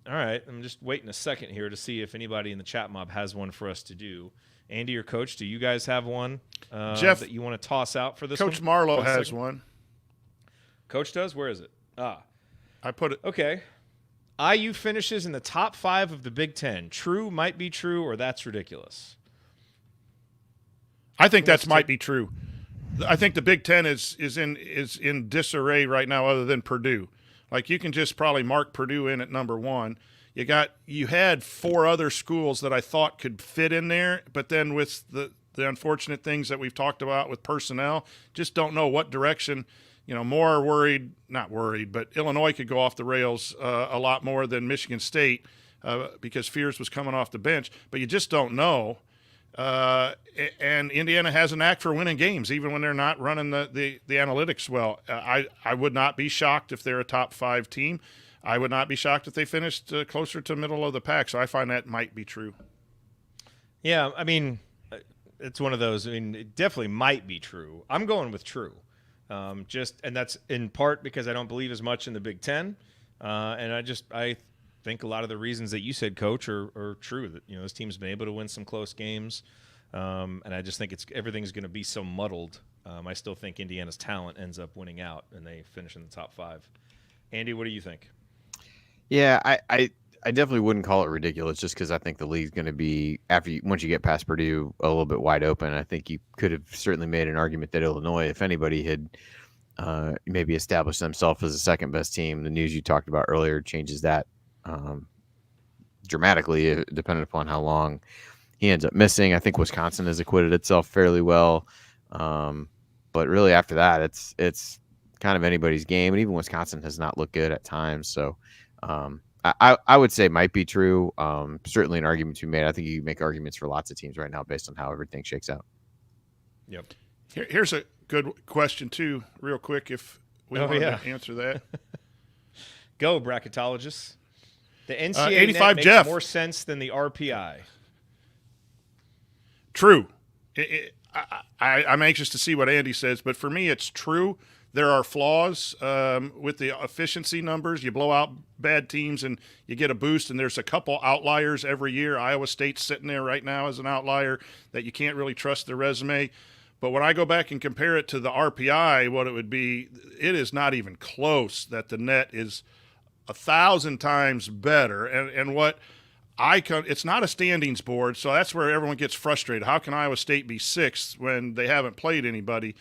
right. I'm just waiting a second here to see if anybody in the chat mob has one for us to do. Andy or Coach, do you guys have one Jeff, that you want to toss out for this Coach one? Marlowe has one. Coach does? Where is it? I put it. Okay. IU finishes in the top 5 of the Big Ten. True, might be true, or that's ridiculous? I think that might be true. I think the Big Ten is in disarray right now, other than Purdue. Like, you can just probably mark Purdue in at number 1. You had 4 other schools that I thought could fit in there, but then with the unfortunate things that we've talked about with personnel, just don't know what direction. More worried, not worried, but Illinois could go off the rails a lot more than Michigan State because Fears was coming off the bench, but you just don't know. And Indiana has a knack for winning games, even when they're not running the analytics well. I would not be shocked if they're a top 5 team. I would not be shocked if they finished closer to middle of the pack. So I find that might be true. Yeah, I mean, it's one of those. I mean, it definitely might be true. I'm going with true. And that's in part because I don't believe as much in the Big Ten. And I think a lot of the reasons that you said, Coach, are true. That this team's been able to win some close games, and I just think everything's going to be so muddled. I still think Indiana's talent ends up winning out, and they finish in the top 5. Andy, what do you think? Yeah, I definitely wouldn't call it ridiculous, just because I think the league's going to be once you get past Purdue a little bit wide open. I think you could have certainly made an argument that Illinois, if anybody had maybe established themselves as the second best team, the news you talked about earlier changes that dramatically, depending upon how long he ends up missing. I think Wisconsin has acquitted itself fairly well, but really after that, it's kind of anybody's game, and even Wisconsin has not looked good at times. So I would say might be true. Certainly an argument to be made. I think you can make arguments for lots of teams right now based on how everything shakes out. Yep. Here's a good question too, real quick, if we want to answer that. Go, bracketologists. The NCAA 85 makes Jeff. more sense than the RPI. True. I'm anxious to see what Andy says, but for me, it's true. There are flaws with the efficiency numbers. You blow out bad teams and you get a boost, and there's a couple outliers every year. Iowa State's sitting there right now as an outlier that you can't really trust their resume. But when I go back and compare it to the RPI, what it would be, it is not even close that the net is 1,000 times better. And what it's not a standings board, so that's where everyone gets frustrated. How can Iowa State be 6th when they haven't played anybody?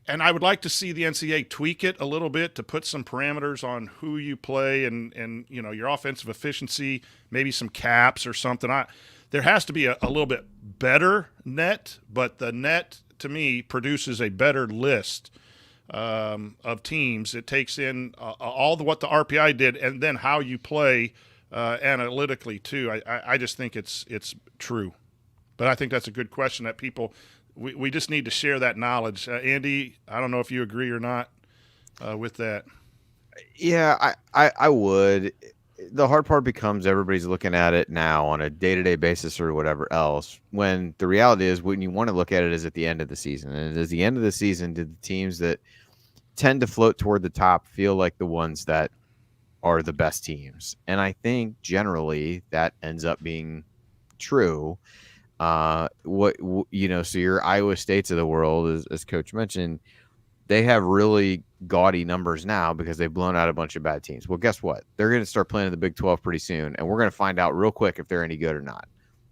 And I would like to see the NCAA tweak it a little bit to put some parameters on who you play and your offensive efficiency, maybe some caps or something. There has to be a little bit better net, but the net, to me, produces a better list of teams. It takes in what the RPI did and then how you play analytically too. I just think it's true. But I think that's a good question that we just need to share that knowledge. Andy, I don't know if you agree or not with that. Yeah, I would. The hard part becomes everybody's looking at it now on a day-to-day basis or whatever else, when the reality is when you want to look at it is at the end of the season. And at the end of the season, did the teams that tend to float toward the top feel like the ones that are the best teams? And I think generally that ends up being true. So your Iowa States of the world, as Coach mentioned, they have really gaudy numbers now because they've blown out a bunch of bad teams. Well, guess what? They're going to start playing in the Big 12 pretty soon, and we're going to find out real quick if they're any good or not.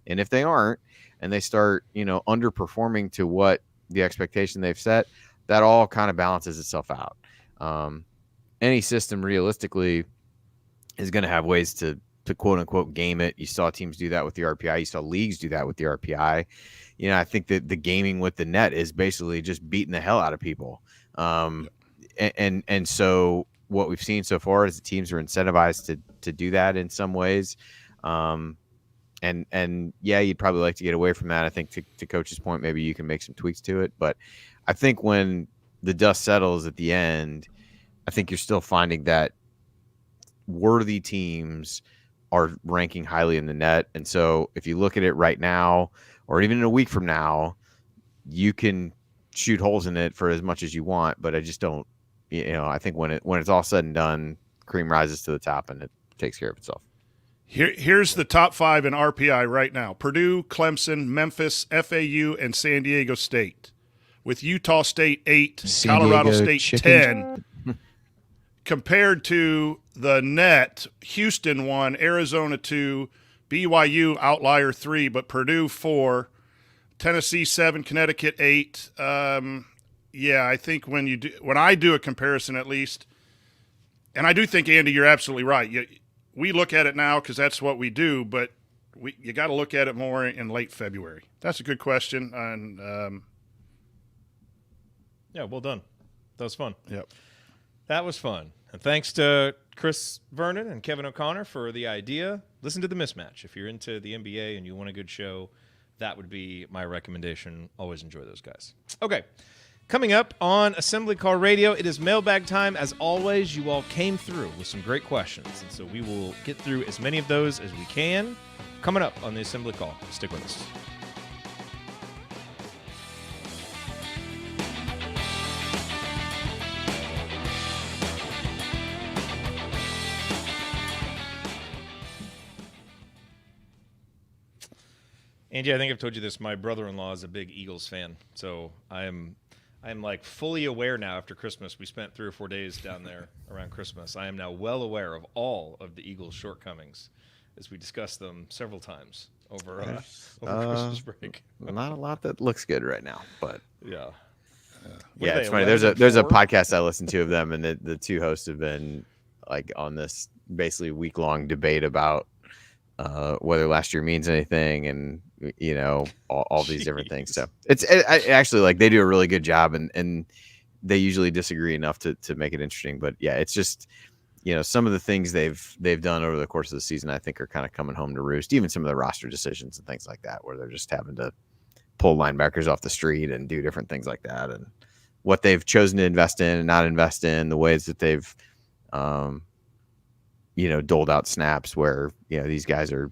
And if they aren't, and they start, underperforming to what the expectation they've set, that all kind of balances itself out. Any system realistically is going to have ways to quote unquote game it. You saw teams do that with the RPI. You saw leagues do that with the RPI. I think that the gaming with the net is basically just beating the hell out of people. And so what we've seen so far is the teams are incentivized to do that in some ways. And yeah, you'd probably like to get away from that. I think to Coach's point, maybe you can make some tweaks to it. But I think when the dust settles at the end, I think you're still finding that worthy teams are ranking highly in the net. And so if you look at it right now, or even in a week from now, you can shoot holes in it for as much as you want, but I just don't, I think when it's all said and done, cream rises to the top and it takes care of itself. Here's the top 5 in RPI right now: Purdue, Clemson, Memphis, FAU, and San Diego State, with Utah State 8, Colorado State 10. Compared to the net, Houston 1, Arizona 2, BYU outlier 3, but Purdue 4, Tennessee 7, Connecticut 8. I think when I do a comparison, at least, and I do think, Andy, you're absolutely right. We look at it now because that's what we do, but you got to look at it more in late February. That's a good question. And yeah, well done. That was fun. Yep. That was fun. And thanks to Chris Vernon and Kevin O'Connor for the idea. Listen to The Mismatch. If you're into the NBA and you want a good show, that would be my recommendation. Always enjoy those guys. Okay. Coming up on Assembly Call Radio, it is mailbag time. As always, you all came through with some great questions, and so we will get through as many of those as we can. Coming up on the Assembly Call. Stick with us. Andy, I think I've told you this. My brother-in-law is a big Eagles fan, so I'm like fully aware now. After Christmas, we spent 3 or 4 days down there around Christmas. I am now well aware of all of the Eagles' shortcomings, as we discussed them several times over Christmas break. Not a lot that looks good right now, but yeah. Yeah, it's funny. There's a podcast I listen to of them, and the two hosts have been like on this basically week-long debate about whether last year means anything, and all these different things. So it's actually like they do a really good job, and they usually disagree enough to make it interesting. But yeah, it's just some of the things they've done over the course of the season, I think, are kind of coming home to roost. Even some of the roster decisions and things like that, where they're just having to pull linebackers off the street and do different things like that, and what they've chosen to invest in and not invest in, the ways that they've doled out snaps where these guys are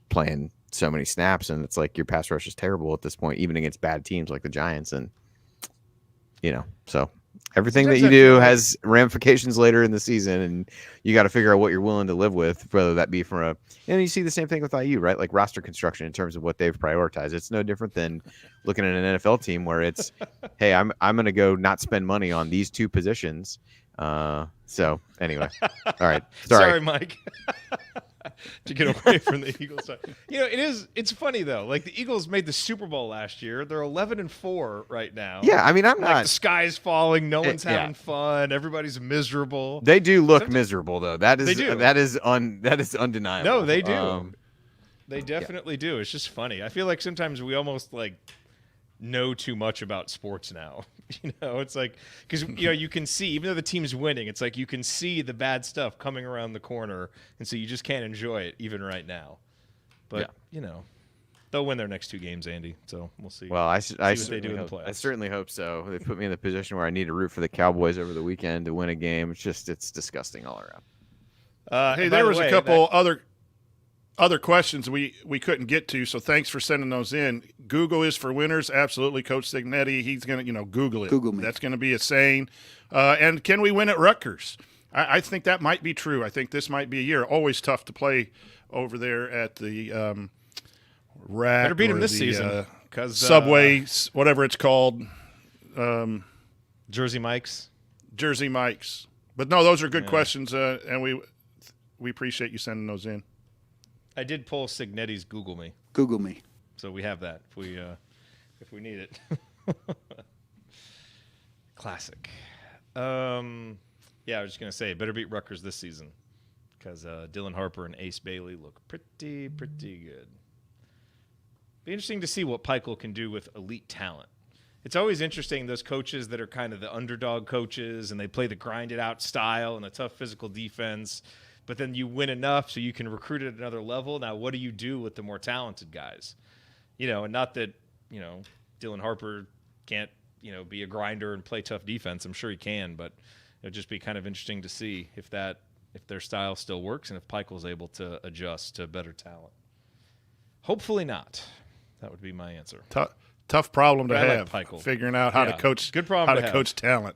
playing so many snaps, and it's like your pass rush is terrible at this point, even against bad teams like the Giants. And so everything that you do has ramifications later in the season, and you got to figure out what you're willing to live with, whether that be from and you see the same thing with IU, right? Like roster construction in terms of what they've prioritized. It's no different than looking at an NFL team where it's, hey, I'm going to go not spend money on these 2 positions. So anyway, all right. Sorry, Mike. To get away from the Eagles side. It's funny though. Like the Eagles made the Super Bowl last year. They're 11-4 right now. Yeah, I mean, I'm not. The sky's falling. No one's having fun. Everybody's miserable. They do look miserable though. That is undeniable. No, they do. They definitely do. It's just funny. I feel like sometimes we almost know too much about sports now. It's like, because you can see, even though the team's winning, it's like you can see the bad stuff coming around the corner, and so you just can't enjoy it even right now. But they'll win their next 2 games, Andy. So we'll see. Well, I what they do in the hope, playoffs. I certainly hope so. They put me in the position where I need to root for the Cowboys over the weekend to win a game. It's disgusting all around. Hey, there was a couple other questions we couldn't get to, so thanks for sending those in. Google is for winners, absolutely. Coach Signetti, he's going to Google it. Google me. That's going to be a saying. And can we win at Rutgers? I think that might be true. I think this might be a year. Always tough to play over there at the rack. Better beat him this season, because Subway, whatever it's called. Jersey Mike's. But no, those are good questions, and we appreciate you sending those in. I did pull Signetti's Google me. Google me. So we have that if we need it. Classic. I was just gonna say, better beat Rutgers this season, because Dylan Harper and Ace Bailey look pretty good. Be interesting to see what Pikel can do with elite talent. It's always interesting, those coaches that are kind of the underdog coaches and they play the grinded out style and the tough physical defense, but then you win enough so you can recruit at another level. Now, what do you do with the more talented guys? And not that, Dylan Harper can't, be a grinder and play tough defense. I'm sure he can, but it'd just be kind of interesting to see if their style still works and if Pikel's able to adjust to better talent. Hopefully not. That would be my answer. Tough problem to have, like figuring out how to coach. Good problem how to have. coach talent.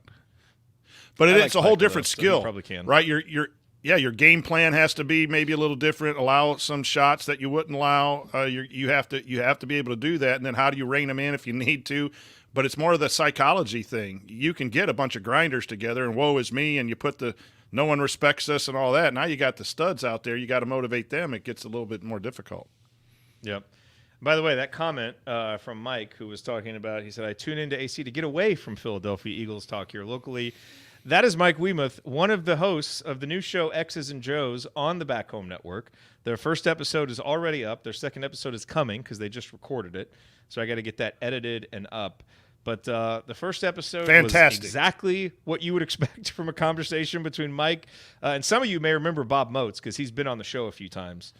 But it's a whole different skill, probably can. Right? Your game plan has to be maybe a little different. Allow some shots that you wouldn't allow. You have to be able to do that. And then how do you rein them in if you need to? But it's more of the psychology thing. You can get a bunch of grinders together, and woe is me, and you put the no one respects us and all that. Now you got the studs out there. You got to motivate them. It gets a little bit more difficult. Yep. By the way, that comment from Mike, who was talking about, he said, I tune into AC to get away from Philadelphia Eagles talk here locally. That is Mike Weemuth, one of the hosts of the new show X's and Joe's on the Back Home Network. Their first episode is already up. Their second episode is coming because they just recorded it. So I got to get that edited and up. But the first episode was exactly what you would expect from a conversation between Mike. And some of you may remember Bob Moats because he's been on the show a few times.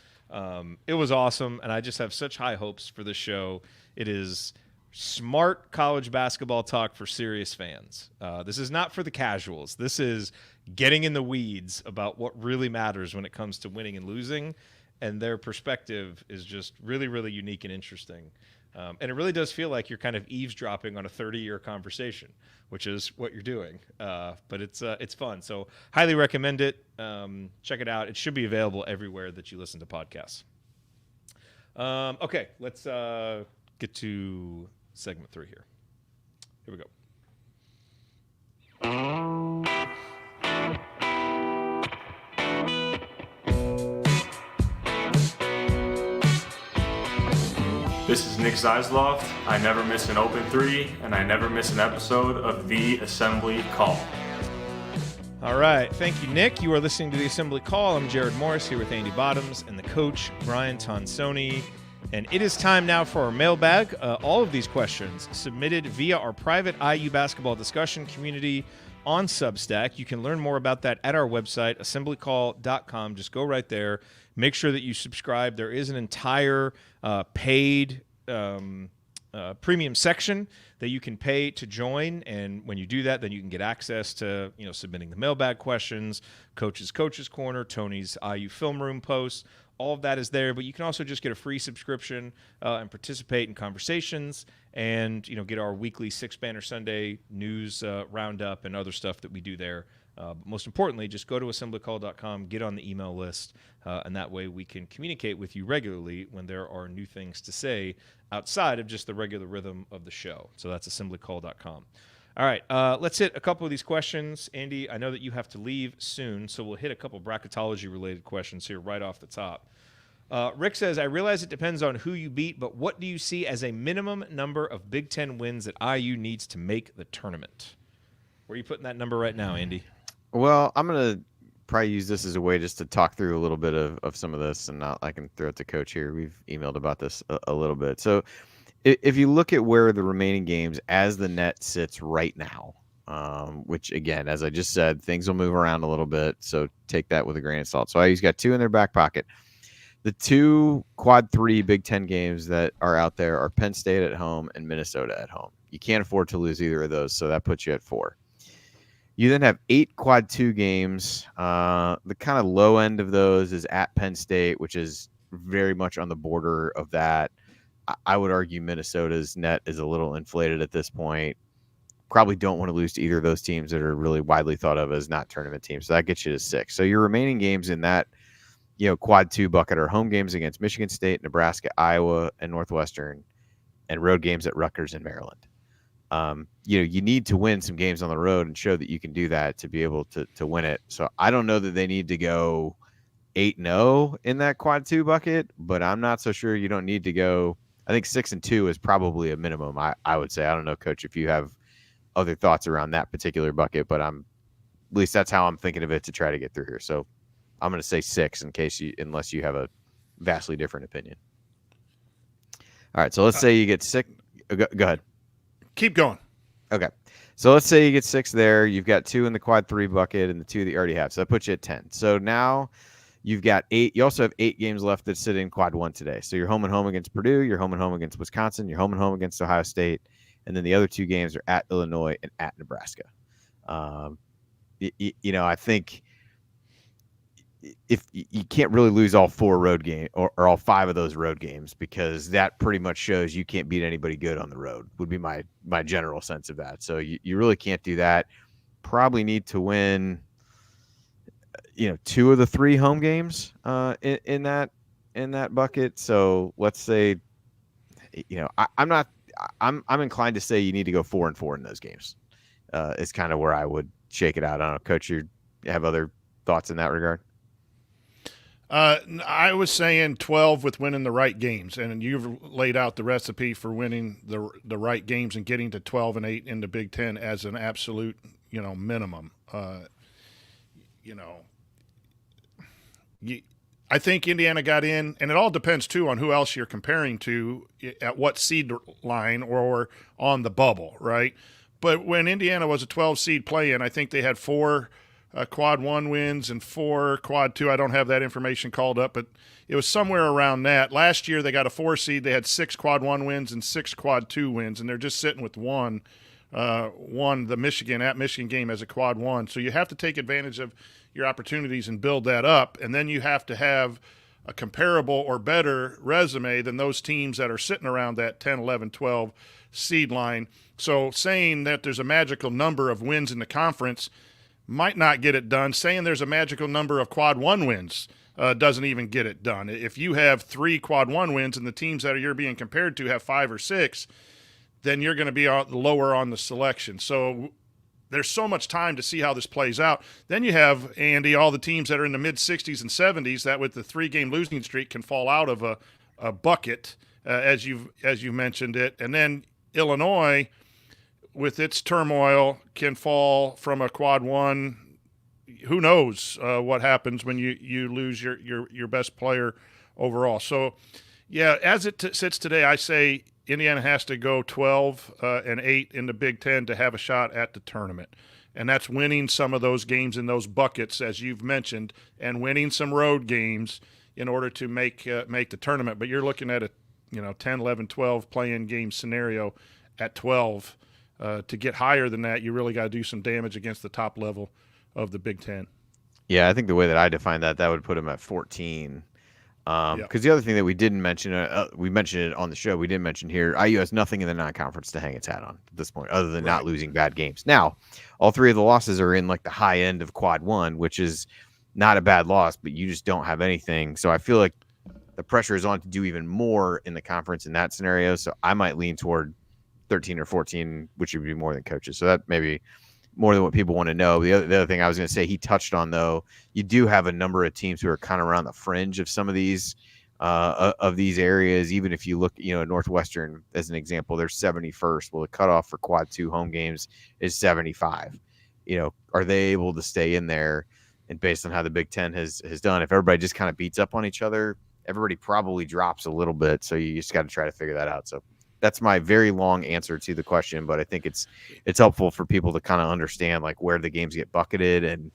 It was awesome, and I just have such high hopes for this show. It is smart college basketball talk for serious fans. This is not for the casuals. This is getting in the weeds about what really matters when it comes to winning and losing, and their perspective is just really, really unique and interesting. And it really does feel like you're kind of eavesdropping on a 30-year conversation, which is what you're doing. But it's fun. So highly recommend it. Check it out. It should be available everywhere that you listen to podcasts. Okay, let's get to segment 3 here. Here we go. This is Nick Zeisloft. I never miss an open 3, and I never miss an episode of The Assembly Call. All right. Thank you, Nick. You are listening to The Assembly Call. I'm Jared Morris here with Andy Bottoms and the coach, Brian Tonsoni. And it is time now for our mailbag. All of these questions submitted via our private IU basketball discussion community on Substack. You can learn more about that at our website, assemblycall.com. Just go right there. Make sure that you subscribe. There is an entire paid premium section that you can pay to join, and when you do that, then you can get access to submitting the mailbag questions, Coach's Corner, Tony's IU Film Room posts. All of that is there, but you can also just get a free subscription and participate in conversations and get our weekly Six Banner Sunday news roundup and other stuff that we do there. But most importantly, just go to assemblycall.com, get on the email list, and that way we can communicate with you regularly when there are new things to say outside of just the regular rhythm of the show. So that's assemblycall.com. All right, let's hit a couple of these questions. Andy, I know that you have to leave soon, so we'll hit a couple bracketology-related questions here right off the top. Rick says, I realize it depends on who you beat, but what do you see as a minimum number of Big Ten wins that IU needs to make the tournament? Where are you putting that number right now, Andy? Well, I'm going to probably use this as a way just to talk through a little bit of some of this, and I can throw it to Coach here. We've emailed about this a little bit. So if you look at where the remaining games as the net sits right now, which again, as I just said, things will move around a little bit, so take that with a grain of salt. So IU's got 2 in their back pocket. The 2 quad 3 Big Ten games that are out there are Penn State at home and Minnesota at home. You can't afford to lose either of those, so that puts you at 4. You then have 8 quad 2 games. The kind of low end of those is at Penn State, which is very much on the border of that. I would argue Minnesota's net is a little inflated at this point. Probably don't want to lose to either of those teams that are really widely thought of as not tournament teams. So that gets you to 6. So your remaining games in that, quad 2 bucket are home games against Michigan State, Nebraska, Iowa, and Northwestern, and road games at Rutgers and Maryland. You need to win some games on the road and show that you can do that to be able to win it. So I don't know that they need to go 8-0 in that quad 2 bucket, but I'm not so sure you don't need to go. I think 6-2 is probably a minimum. I would say. I don't know, Coach, if you have other thoughts around that particular bucket, but at least that's how I'm thinking of it to try to get through here. So I'm going to say 6 unless you have a vastly different opinion. All right. So let's say you get 6. Go ahead. Keep going. Okay. So let's say you get 6 there. You've got 2 in the quad 3 bucket and the 2 that you already have. So that puts you at 10. So now you've got 8. You also have 8 games left that sit in quad 1 today. So you're home and home against Purdue. You're home and home against Wisconsin. You're home and home against Ohio State. And then the other 2 games are at Illinois and at Nebraska. I think if you can't really lose all 4 road games or all 5 of those road games, because that pretty much shows you can't beat anybody good on the road, would be my general sense of that. So you really can't do that. Probably need to win, 2 of the 3 home games in that bucket. So let's say, I'm inclined to say you need to go 4-4 in those games. Is kind of where I would shake it out. I don't know, Coach, you have other thoughts in that regard? I was saying 12 with winning the right games, and you've laid out the recipe for winning the right games and getting to 12-8 in the Big Ten as an absolute, minimum. I think Indiana got in, and it all depends too on who else you're comparing to at what seed line or on the bubble, right? But when Indiana was a 12 seed play-in, I think they had 4 quad 1 wins and 4 quad 2. I don't have that information called up, but it was somewhere around that. Last year they got a 4 seed. They had 6 quad 1 wins and 6 quad 2 wins, and they're just sitting with one the Michigan game as a quad 1. So you have to take advantage of your opportunities and build that up, and then you have to have a comparable or better resume than those teams that are sitting around that 10, 11, 12 seed line. So saying that there's a magical number of wins in the conference might not get it done. Saying there's a magical number of quad 1 wins doesn't even get it done. If you have 3 quad 1 wins and the teams that you're being compared to have 5 or 6, then you're going to be lower on the selection. So there's so much time to see how this plays out. Then you have, Andy, all the teams that are in the mid-60s and 70s that with the 3-game losing streak can fall out of a bucket, as you mentioned it. And then Illinois, with its turmoil, can fall from a quad 1. Who knows what happens when you lose your best player overall. So, yeah, as it sits today, I say Indiana has to go 12-8 in the Big Ten to have a shot at the tournament. And that's winning some of those games in those buckets, as you've mentioned, and winning some road games in order to make the tournament. But you're looking at a 10, 11, 12 play-in game scenario at 12. To get higher than that, you really got to do some damage against the top level of the Big Ten. Yeah, I think the way that I define that would put them at 14. Because the other thing that we didn't mention, we mentioned it on the show, we didn't mention here, IU has nothing in the non-conference to hang its hat on at this point, other than not losing bad games. Now, all 3 of the losses are in like the high end of quad 1, which is not a bad loss, but you just don't have anything. So I feel like the pressure is on to do even more in the conference in that scenario. So I might lean toward 13 or 14, which would be more than coaches. So that maybe more than what people want to know. The other thing I was going to say, he touched on, though, you do have a number of teams who are kind of around the fringe of some of these areas. Even if you look, Northwestern as an example, they're 71st. Well, the cutoff for quad 2 home games is 75. Are they able to stay in there? And based on how the Big Ten has done, if everybody just kind of beats up on each other, everybody probably drops a little bit. So you just got to try to figure that out. So that's my very long answer to the question, but I think it's helpful for people to kind of understand like where the games get bucketed, and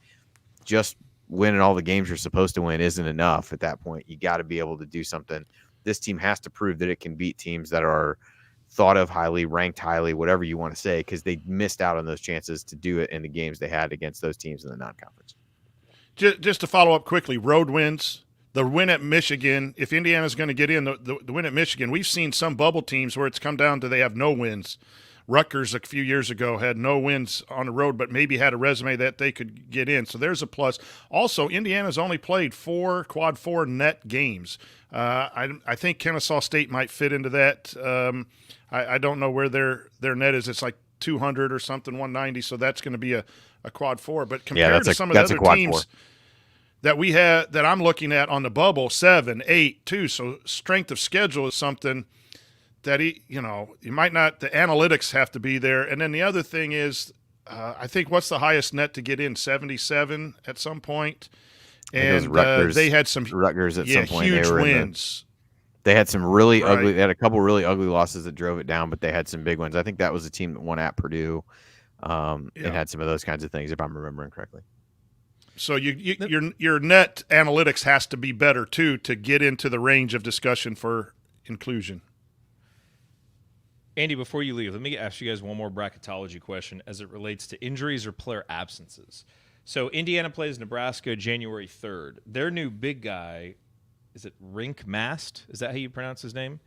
just winning all the games you're supposed to win isn't enough at that point. You got to be able to do something. This team has to prove that it can beat teams that are thought of highly, ranked highly, whatever you want to say, because they missed out on those chances to do it in the games they had against those teams in the non-conference. Just to follow up quickly, road wins. The win at Michigan, if Indiana's going to get in, the win at Michigan, we've seen some bubble teams where it's come down to they have no wins. Rutgers a few years ago had no wins on the road, but maybe had a resume that they could get in. So there's a plus. Also, Indiana's only played 4 quad 4 net games. I think Kennesaw State might fit into that. I don't know where their net is. It's like 200 or something, 190. So that's going to be a quad 4. But compared to some of the other teams that we had, that I'm looking at on the bubble, 7, 8, 2. So strength of schedule is something that you might not. The analytics have to be there. And then the other thing is, I think what's the highest net to get in? 77 at some point. And they had some Rutgers at some point. Huge they were wins. They had some really ugly. They had a couple really ugly losses that drove it down, but they had some big ones. I think that was a team that won at Purdue. It had some of those kinds of things, if I'm remembering correctly. So your net analytics has to be better too to get into the range of discussion for inclusion. Andy, before you leave, let me ask you guys one more bracketology question as it relates to injuries or player absences. So Indiana plays Nebraska January 3rd. Their new big guy, is it Rink Mast? Is that how you pronounce his name?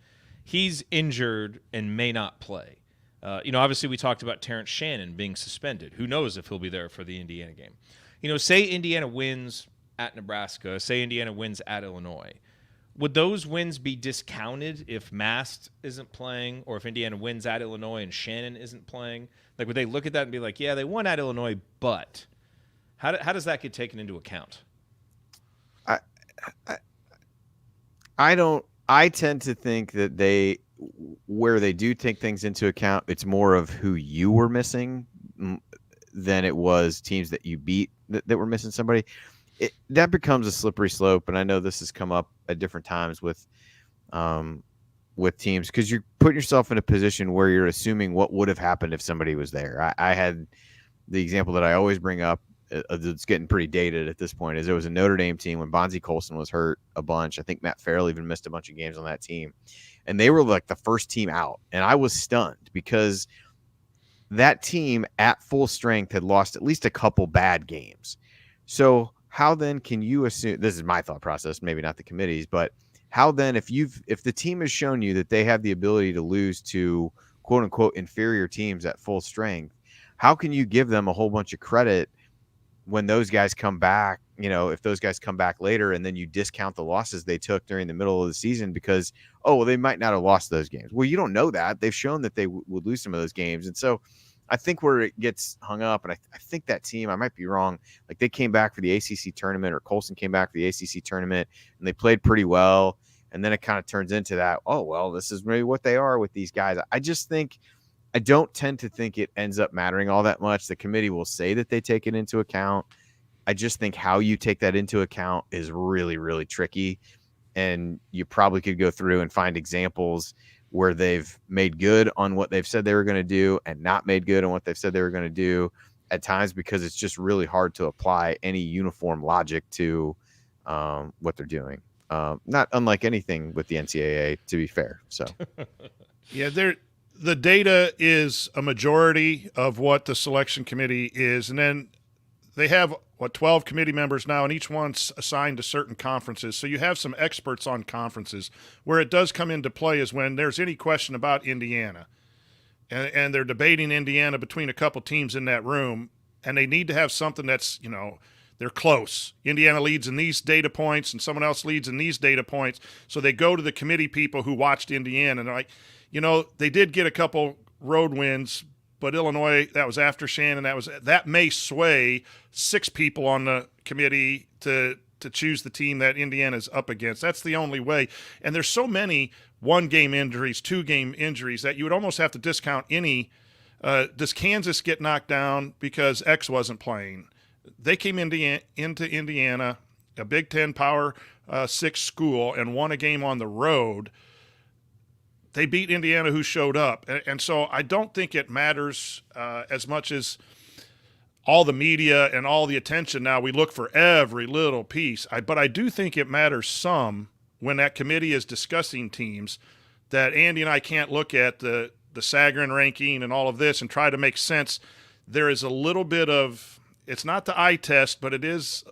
He's injured and may not play. Obviously we talked about Terrence Shannon being suspended. Who knows if he'll be there for the Indiana game. Say Indiana wins at Nebraska, say Indiana wins at Illinois. Would those wins be discounted if Mast isn't playing, or if Indiana wins at Illinois and Shannon isn't playing? Like, would they look at that and be like, yeah, they won at Illinois, but how does that get taken into account? I tend to think that where they do take things into account, it's more of who you were missing than it was teams that you beat that were missing somebody. That becomes a slippery slope, and I know this has come up at different times with teams, because you're putting yourself in a position where you're assuming what would have happened if somebody was there. I had the example that I always bring up, it's getting pretty dated at this point, is there was a Notre Dame team when Bonzie Colson was hurt a bunch. I think Matt Farrell even missed a bunch of games on that team, and they were like the first team out, and I was stunned because that team at full strength had lost at least a couple bad games. So how then can you assume, this is my thought process, maybe not the committee's, but how then if the team has shown you that they have the ability to lose to quote unquote inferior teams at full strength, how can you give them a whole bunch of credit when those guys come back, if those guys come back later and then you discount the losses they took during the middle of the season because, they might not have lost those games. Well, you don't know that. They've shown that they would lose some of those games. And so I think where it gets hung up, and I think that team, I might be wrong, like they came back for the ACC tournament, or Colson came back for the ACC tournament, and they played pretty well. And then it kind of turns into that, this is maybe what they are with these guys. I don't tend to think it ends up mattering all that much. The committee will say that they take it into account. I just think how you take that into account is really, really tricky. And you probably could go through and find examples where they've made good on what they've said they were going to do and not made good on what they've said they were going to do at times, because it's just really hard to apply any uniform logic to what they're doing. Not unlike anything with the NCAA, to be fair. So, yeah, the data is a majority of what the selection committee is. And then they have 12 committee members now, and each one's assigned to certain conferences. So you have some experts on conferences. Where it does come into play is when there's any question about Indiana, and they're debating Indiana between a couple teams in that room, and they need to have something that's, they're close. Indiana leads in these data points, and someone else leads in these data points. So they go to the committee people who watched Indiana, and they're like, they did get a couple road wins, but Illinois, that was after Shannon. That may sway 6 people on the committee to choose the team that Indiana's up against. That's the only way. And there's so many 1-game injuries, 2-game injuries that you would almost have to discount any. Does Kansas get knocked down because X wasn't playing? They came into Indiana, a Big Ten Power 6 school, and won a game on the road. they beat Indiana, who showed up. And so I don't think it matters as much as all the media and all the attention. Now we look for every little piece. But I do think it matters some when that committee is discussing teams that Andy and I can't look at the Sagarin ranking and all of this and try to make sense. There is a little bit of, it's not the eye test, but it is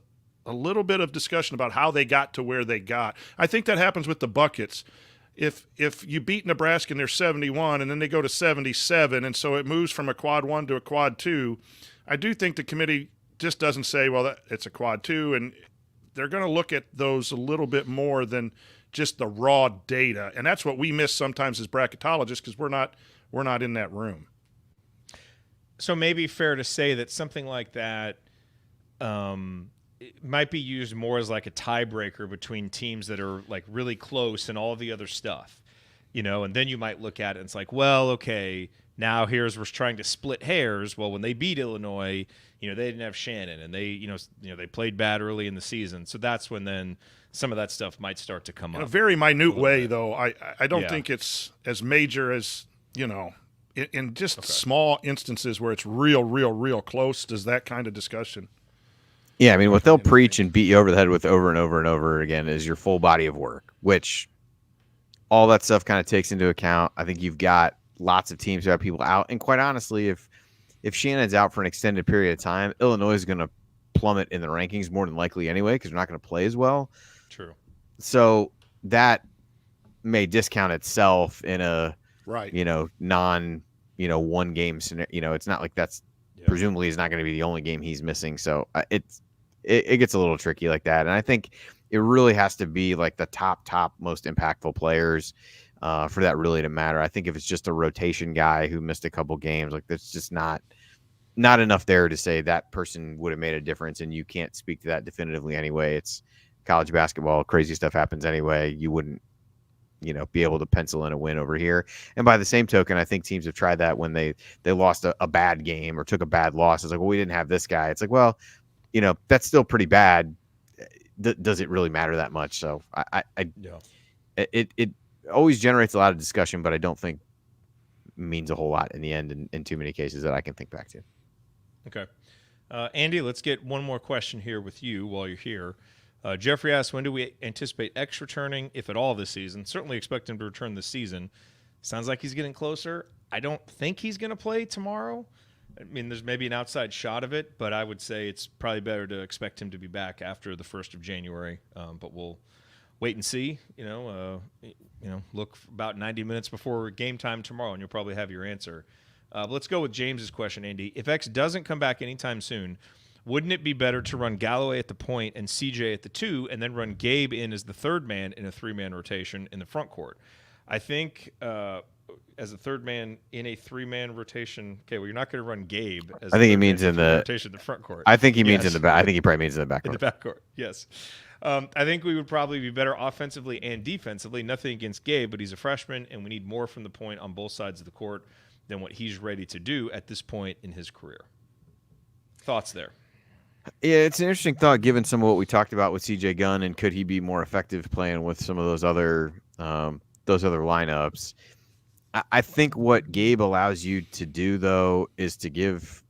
a little bit of discussion about how they got to where they got. I think that happens with the buckets. If you beat Nebraska and they're 71 and then they go to 77, and so it moves from a quad 1 to a quad 2, I do think the committee just doesn't say, well, it's a quad 2, and they're going to look at those a little bit more than just the raw data. And that's what we miss sometimes as bracketologists, because we're not in that room. So maybe fair to say that something like that it might be used more as like a tiebreaker between teams that are like really close and all the other stuff, and then you might look at it and it's like, well, okay, now we're trying to split hairs. Well, when they beat Illinois, they didn't have Shannon, and they, they played bad early in the season. So that's when then some of that stuff might start to come up. In a very minute way, though. I don't think it's as major as, in just small instances where it's real close. Does that kind of discussion? Yeah, I mean, what they'll preach and beat you over the head with over and over and over again is your full body of work, which all that stuff kind of takes into account. I think you've got lots of teams who have people out. And quite honestly, if Shannon's out for an extended period of time, Illinois is going to plummet in the rankings more than likely anyway, because they're not going to play as well. True. So that may discount itself in a non one game scenario. It's not like that's presumably is not going to be the only game he's missing. So it gets a little tricky like that. And I think it really has to be like the top most impactful players for that really to matter. I think if it's just a rotation guy who missed a couple games, like that's just not enough there to say that person would have made a difference. And you can't speak to that definitively anyway. It's college basketball. Crazy stuff happens anyway. You wouldn't, be able to pencil in a win over here. And by the same token, I think teams have tried that when they lost a bad game or took a bad loss. It's like, well, we didn't have this guy. It's like, well, that's still pretty bad. Does it really matter that much? So it always generates a lot of discussion, but I don't think means a whole lot in the end in too many cases that I can think back to. Okay. Andy, let's get one more question here with you while you're here. Jeffrey asks, when do we anticipate X returning, if at all, this season? Certainly expect him to return this season. Sounds like he's getting closer. I don't think he's going to play tomorrow. I mean, there's maybe an outside shot of it, but I would say it's probably better to expect him to be back after the 1st of January. But we'll wait and see. Look about 90 minutes before game time tomorrow, and you'll probably have your answer. Let's go with James's question, Andy. If X doesn't come back anytime soon, wouldn't it be better to run Galloway at the point and CJ at the 2, and then run Gabe in as the third man in a 3-man rotation in the front court? I think as a third man in a 3-man rotation. Okay, well, you're not going to run Gabe as I think he means in the rotation in the front court. I think he means in the back. I think he probably means in the back court. In the back court, yes. I think we would probably be better offensively and defensively. Nothing against Gabe, but he's a freshman, and we need more from the point on both sides of the court than what he's ready to do at this point in his career. Thoughts there? Yeah, it's an interesting thought given some of what we talked about with CJ Gunn, and could he be more effective playing with some of those other lineups. I think what Gabe allows you to do, though, is to give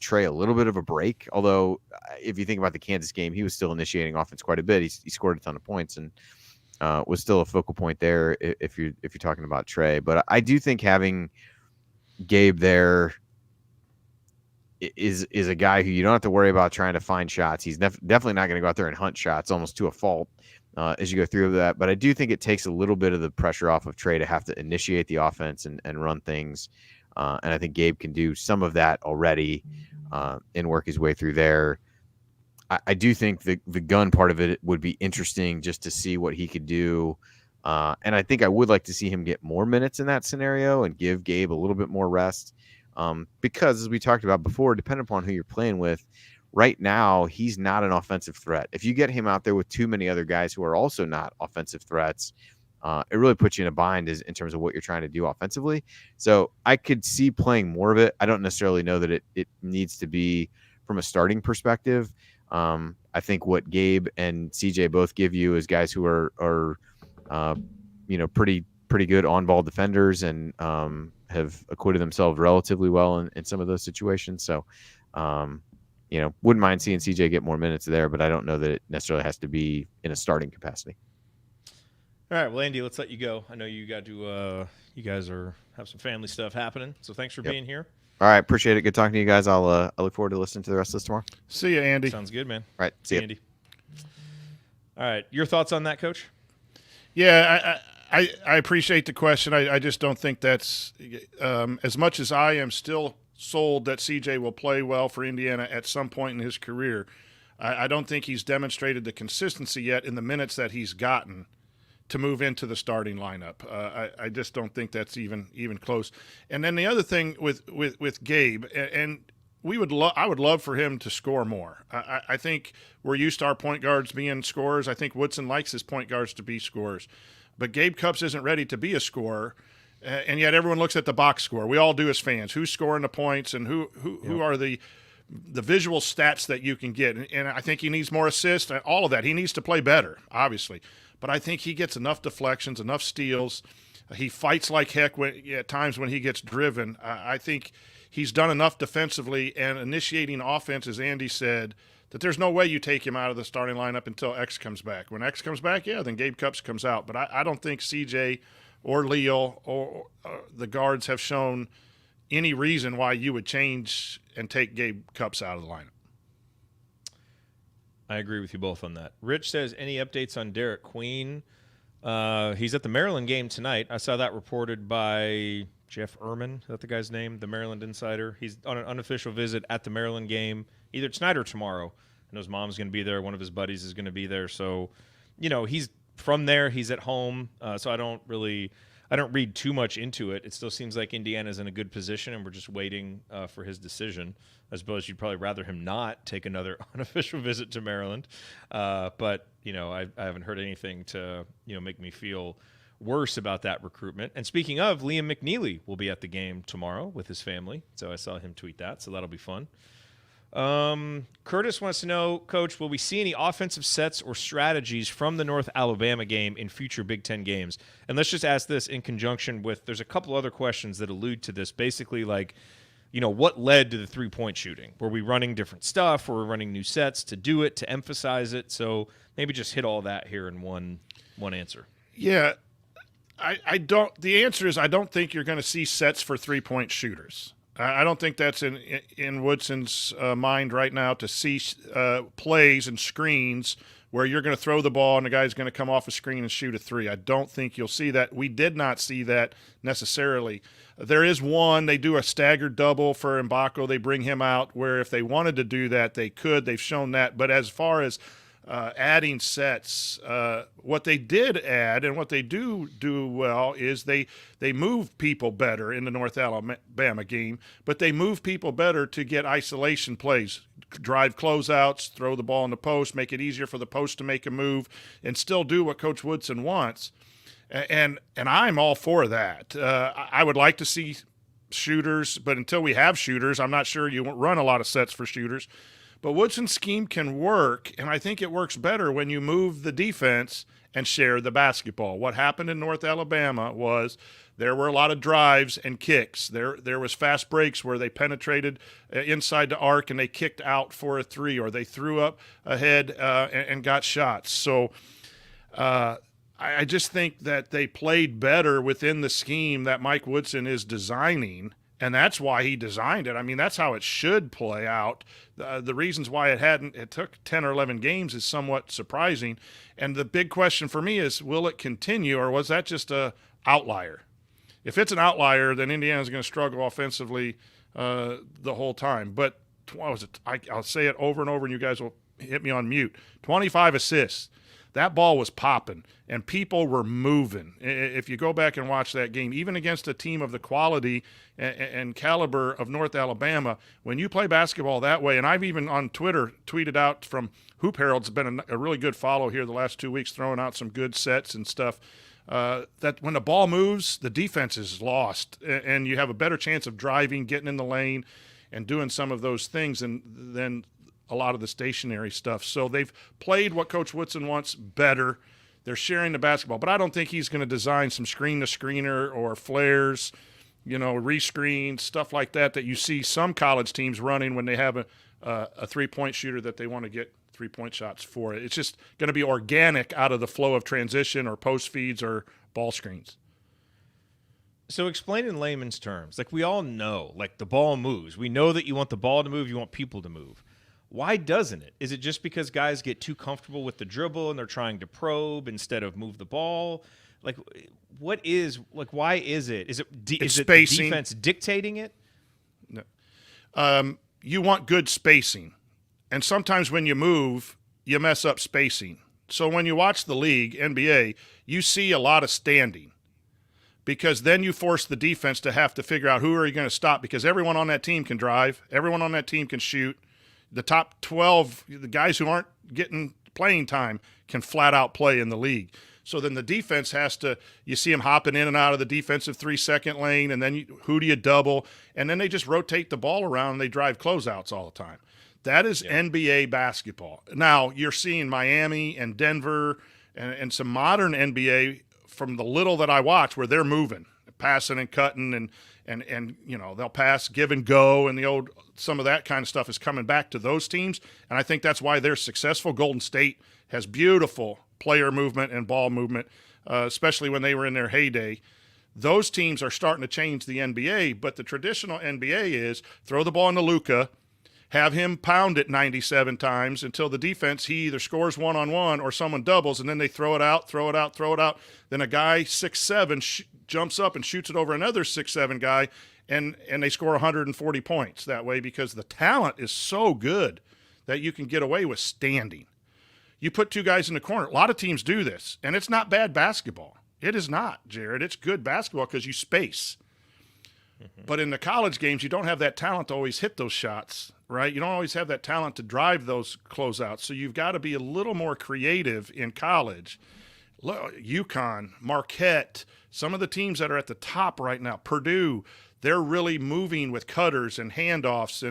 Trey a little bit of a break. Although, if you think about the Kansas game, he was still initiating offense quite a bit. He scored a ton of points and was still a focal point there if you're talking about Trey. But I do think having Gabe there is a guy who you don't have to worry about trying to find shots. He's definitely not going to go out there and hunt shots almost to a fault as you go through that. But I do think it takes a little bit of the pressure off of Trey to have to initiate the offense and run things. And I think Gabe can do some of that already and work his way through there. I do think the gun part of it would be interesting just to see what he could do. And I think I would like to see him get more minutes in that scenario and give Gabe a little bit more rest. Because as we talked about before, depending upon who you're playing with, right now, he's not an offensive threat. If you get him out there with too many other guys who are also not offensive threats, it really puts you in a bind in terms of what you're trying to do offensively. So I could see playing more of it. I don't necessarily know that it needs to be from a starting perspective. I think what Gabe and CJ both give you is guys who are pretty pretty good on-ball defenders and have acquitted themselves relatively well in some of those situations. So, wouldn't mind seeing CJ get more minutes there, but I don't know that it necessarily has to be in a starting capacity. All right, well, Andy, let's let you go. I know you got to. You guys have some family stuff happening, so thanks for being here. All right, appreciate it. Good talking to you guys. I look forward to listening to the rest of this tomorrow. See you, Andy. Sounds good, man. All right, see you, Andy. All right, your thoughts on that, Coach? Yeah, I appreciate the question. I just don't think that's as much as I am still sold that CJ will play well for Indiana at some point in his career. I don't think he's demonstrated the consistency yet in the minutes that he's gotten to move into the starting lineup. I just don't think that's even close. And then the other thing with Gabe, and I would love for him to score more. I think we're used to our point guards being scorers. I think Woodson likes his point guards to be scorers. But Gabe Cupps isn't ready to be a scorer, and yet everyone looks at the box score. We all do as fans. Who's scoring the points and who are the visual stats that you can get. And I think he needs more assists, all of that. He needs to play better, obviously. But I think he gets enough deflections, enough steals. He fights like heck at times when he gets driven. I think he's done enough defensively and initiating offense, as Andy said, that there's no way you take him out of the starting lineup until X comes back. When X comes back, then Gabe Cupps comes out. But I don't think CJ or Leo or the guards have shown any reason why you would change and take Gabe Cupps out of the lineup. I agree with you both on that. Rich says, any updates on Derek Queen? He's at the Maryland game tonight. I saw that reported by Jeff Ehrman. Is that the guy's name? The Maryland Insider. He's on an unofficial visit at the Maryland game, either tonight or tomorrow. I know his mom's going to be there. One of his buddies is going to be there. So, he's from there. He's at home. So I don't read too much into it. It still seems like Indiana's in a good position, and we're just waiting for his decision. I suppose you'd probably rather him not take another unofficial visit to Maryland. But, I haven't heard anything to, make me feel worse about that recruitment. And speaking of, Liam McNeely will be at the game tomorrow with his family. So I saw him tweet that, so that'll be fun. Curtis wants to know, Coach, will we see any offensive sets or strategies from the North Alabama game in future Big Ten games? And let's just ask this in conjunction with, there's a couple other questions that allude to this. Basically, what led to the three-point shooting? Were we running different stuff? Were we running new sets to do it, to emphasize it? So maybe just hit all that here in one answer. Yeah. The answer is I don't think you're going to see sets for three-point shooters. I don't think that's in Woodson's mind right now to see plays and screens where you're going to throw the ball and the guy's going to come off a screen and shoot a three. I don't think you'll see that. We did not see that necessarily. There is one. They do a staggered double for Mbako. They bring him out where if they wanted to do that, they could. They've shown that. But as far as adding sets, what they did add and what they do well is they move people better in the North Alabama game, but they move people better to get isolation plays, drive closeouts, throw the ball in the post, make it easier for the post to make a move, and still do what Coach Woodson wants. And I'm all for that. I would like to see shooters, but until we have shooters, I'm not sure you won't run a lot of sets for shooters. But Woodson's scheme can work, and I think it works better when you move the defense and share the basketball. What happened in North Alabama was there were a lot of drives and kicks. There was fast breaks where they penetrated inside the arc and they kicked out for a three, or they threw up ahead and got shots. So I just think that they played better within the scheme that Mike Woodson is designing. And that's why he designed it. I mean, that's how it should play out. The reasons why it took 10 or 11 games is somewhat surprising. And the big question for me is, will it continue, or was that just a outlier? If it's an outlier, then Indiana's going to struggle offensively the whole time. But what was it? I'll say it over and over, and you guys will hit me on mute. 25 assists. That ball was popping, and people were moving. If you go back and watch that game, even against a team of the quality and caliber of North Alabama, when you play basketball that way, and I've even on Twitter tweeted out from Hoop Herald's been a really good follow here the last 2 weeks, throwing out some good sets and stuff, that when the ball moves, the defense is lost, and you have a better chance of driving, getting in the lane, and doing some of those things than a lot of the stationary stuff. So they've played what Coach Woodson wants better. They're sharing the basketball. But I don't think he's going to design some screen-to-screener or flares, rescreens, stuff like that you see some college teams running when they have a three-point shooter that they want to get three-point shots for. It's just going to be organic out of the flow of transition or post feeds or ball screens. So explain in layman's terms, like we all know, like the ball moves. We know that you want the ball to move, you want people to move. Why doesn't it? Is it just because guys get too comfortable with the dribble and they're trying to probe instead of move the ball? Like, why is it? Is it the defense dictating it? No. You want good spacing. And sometimes when you move, you mess up spacing. So when you watch the league, NBA, you see a lot of standing. Because then you force the defense to have to figure out who are you going to stop, because everyone on that team can drive, everyone on that team can shoot. The top 12, the guys who aren't getting playing time, can flat out play in the league. So then the defense has to – you see them hopping in and out of the defensive 3-second lane, and then who do you double? And then they just rotate the ball around and they drive closeouts all the time. That is NBA basketball. Now you're seeing Miami and Denver and some modern NBA – from the little that I watch, where they're moving, passing and cutting, and they'll pass, give and go, and some of that kind of stuff is coming back to those teams, and I think that's why they're successful. Golden State has beautiful player movement and ball movement, especially when they were in their heyday. Those teams are starting to change the NBA, but the traditional NBA is throw the ball into Luka, have him pound it 97 times until the defense, he either scores one-on-one or someone doubles, and then they throw it out. Then a guy 6'7" jumps up and shoots it over another 6'7" guy, and they score 140 points that way, because the talent is so good that you can get away with standing. You put two guys in the corner. A lot of teams do this, and it's not bad basketball. It is not, Jared. It's good basketball because you space. But in the college games, you don't have that talent to always hit those shots, right? You don't always have that talent to drive those closeouts. So you've got to be a little more creative in college. UConn, Marquette, some of the teams that are at the top right now, Purdue, they're really moving with cutters and handoffs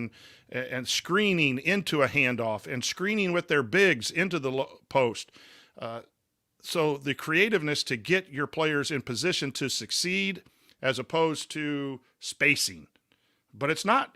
and screening into a handoff and screening with their bigs into the post. So the creativeness to get your players in position to succeed as opposed to spacing. But it's not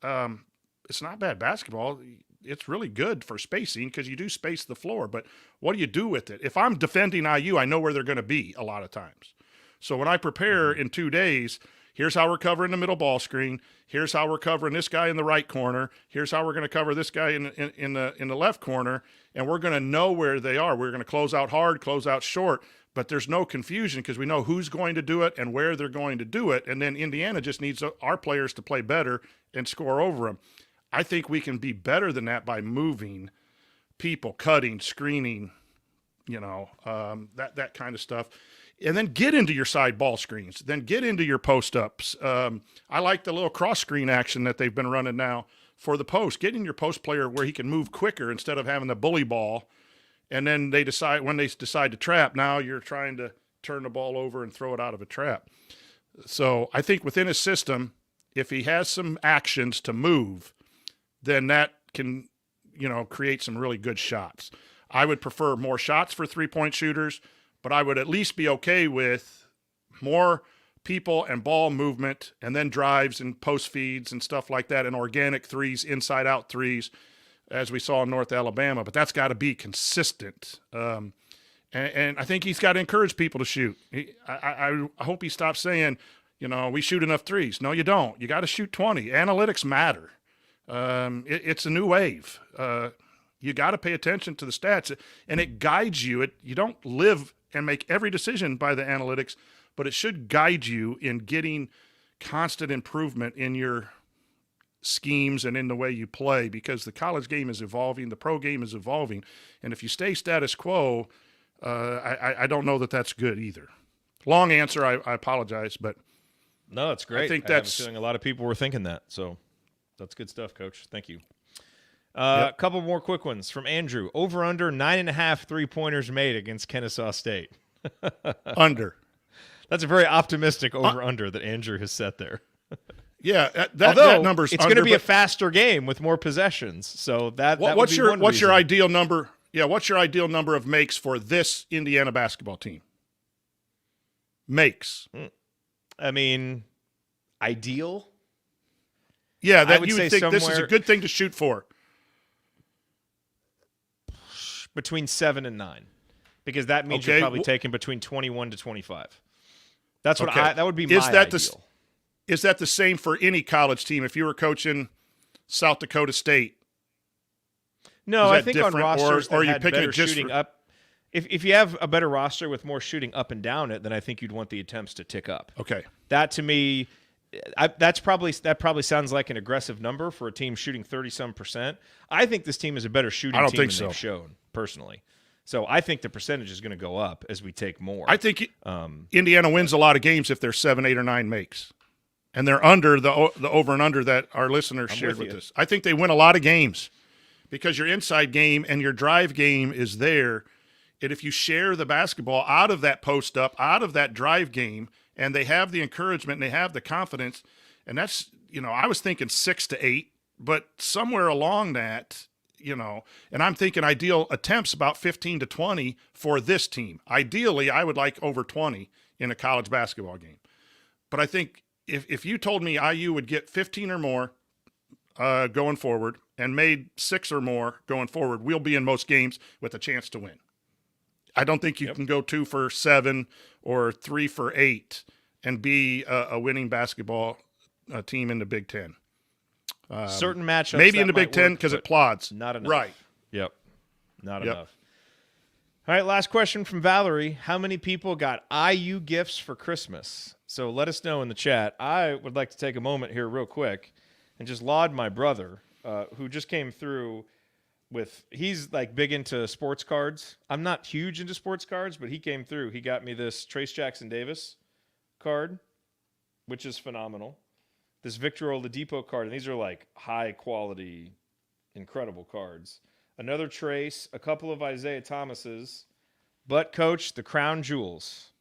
bad basketball. It's really good for spacing because you do space the floor. But what do you do with it? If I'm defending IU, I know where they're going to be a lot of times. So when I prepare in 2 days, here's how we're covering the middle ball screen. Here's how we're covering this guy in the right corner. Here's how we're going to cover this guy in the left corner. And we're going to know where they are. We're going to close out hard, close out short. But there's no confusion because we know who's going to do it and where they're going to do it. And then Indiana just needs our players to play better and score over them. I think we can be better than that by moving people, cutting, screening, that kind of stuff. And then get into your side ball screens. Then get into your post-ups. I like the little cross-screen action that they've been running now for the post. Get in your post player where he can move quicker instead of having the bully ball. And then when they decide to trap, now you're trying to turn the ball over and throw it out of a trap. So I think within his system, if he has some actions to move, then that can, create some really good shots. I would prefer more shots for three-point shooters, but I would at least be okay with more people and ball movement and then drives and post feeds and stuff like that, and organic threes, inside-out threes, as we saw in North Alabama, but that's got to be consistent. And I think he's got to encourage people to shoot. I hope he stops saying, we shoot enough threes. No, you don't. You got to shoot 20. Analytics matter. It's a new wave. You got to pay attention to the stats, and it guides you. You don't live and make every decision by the analytics, but it should guide you in getting constant improvement in your schemes and in the way you play, because the college game is evolving, the pro game is evolving, and if you stay status quo, I don't know that that's good either. Long answer, I apologize, but no, it's great. I think I have a feeling a lot of people were thinking that, so that's good stuff, Coach. Thank you. A couple more quick ones from Andrew. Over under 9.5 3-pointers made against Kennesaw State. Under. That's a very optimistic over under that Andrew has set there. Yeah, that number's it's going to be a faster game with more possessions. So what's your ideal number? Yeah, what's your ideal number of makes for this Indiana basketball team? Makes. I mean, ideal? Yeah, that would you say would think this is a somewhere good thing to shoot for. between 7 and 9. Because that means you're probably taking between 21 to 25. That's what that would be my ideal. Is that the same for any college team? If you were coaching South Dakota State? No, I think on rosters or that you had picking better it just shooting for, up. If you have a better roster with more shooting up and down it, then I think you'd want the attempts to tick up. Okay. That to me, that probably sounds like an aggressive number for a team shooting 30-some%. I think this team is a better shooting team than they've shown, personally. So I think the percentage is going to go up as we take more. I think Indiana wins a lot of games if they're 7, 8, or 9 makes. And they're under the over and under that our listeners shared with us. I think they win a lot of games because your inside game and your drive game is there. And if you share the basketball out of that post up, out of that drive game, and they have the encouragement and they have the confidence, and that's, I was thinking 6 to 8, but somewhere along that, and I'm thinking ideal attempts about 15 to 20 for this team. Ideally, I would like over 20 in a college basketball game. But I think if you told me IU would get 15 or more going forward and made 6 or more going forward, we'll be in most games with a chance to win. I don't think you can go 2 for 7 or 3 for 8 and be a winning basketball team in the Big Ten. Certain matchups, maybe in the Big Ten because it plods. Not enough. Right. Yep. Not enough. All right, last question from Valerie. How many people got IU gifts for Christmas? So let us know in the chat. I would like to take a moment here real quick and just laud my brother who just came through with – he's like big into sports cards. I'm not huge into sports cards, but he came through. He got me this Trayce Jackson-Davis card, which is phenomenal. This Victor Oladipo card, and these are like high-quality, incredible cards. Another Trayce, a couple of Isaiah Thomases, but, Coach, the crown jewels.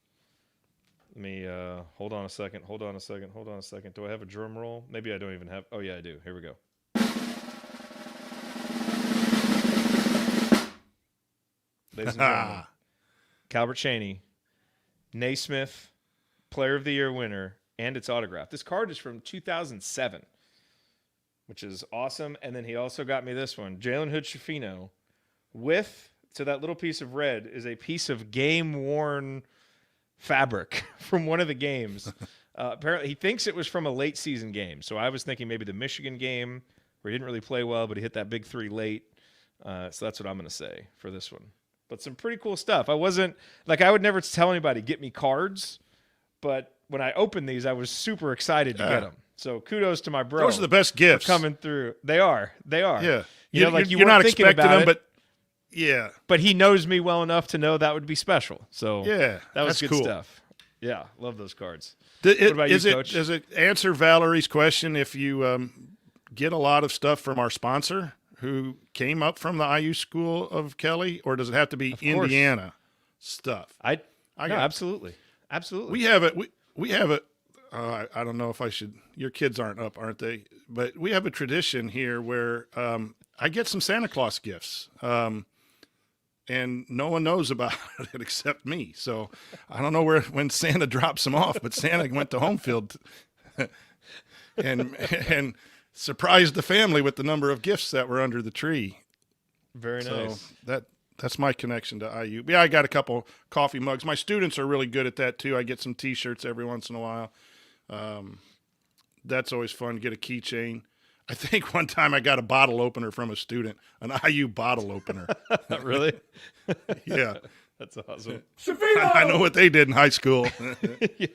Let me hold on a second. Do I have a drum roll? Maybe I don't even have. Oh, yeah, I do. Here we go. Ladies and gentlemen, Calbert Chaney, Naismith, Player of the Year winner, and it's autographed. This card is from 2007, which is awesome. And then he also got me this one, Jalen Hood-Schifino, with, to that little piece of red, is a piece of game-worn fabric from one of the games. Apparently, he thinks it was from a late season game. So I was thinking maybe the Michigan game where he didn't really play well, but he hit that big 3 late. So that's what I'm going to say for this one. But some pretty cool stuff. I wasn't like, I would never tell anybody, get me cards. But when I opened these, I was super excited to get them. So kudos to my bro. Those are the best gifts coming through. They are. Yeah. You know, like you're not expecting them, but yeah. But he knows me well enough to know that would be special. So yeah, that was that's good cool. stuff. Yeah, love those cards. What about you, Coach? Does it answer Valerie's question if you get a lot of stuff from our sponsor who came up from the IU School of Kelly, or does it have to be Indiana stuff? Absolutely. We have it. We have it. I don't know if I should. Your kids aren't up, aren't they? But we have a tradition here where I get some Santa Claus gifts, and no one knows about it except me. So I don't know when Santa drops them off, but Santa went to HomeField and surprised the family with the number of gifts that were under the tree. Very nice. So that's my connection to IU. Yeah, I got a couple coffee mugs. My students are really good at that too. I get some T-shirts every once in a while. That's always fun. Get a keychain. I think one time I got a bottle opener from a student, an IU bottle opener. Really? Yeah. That's awesome. I know what they did in high school. Yeah.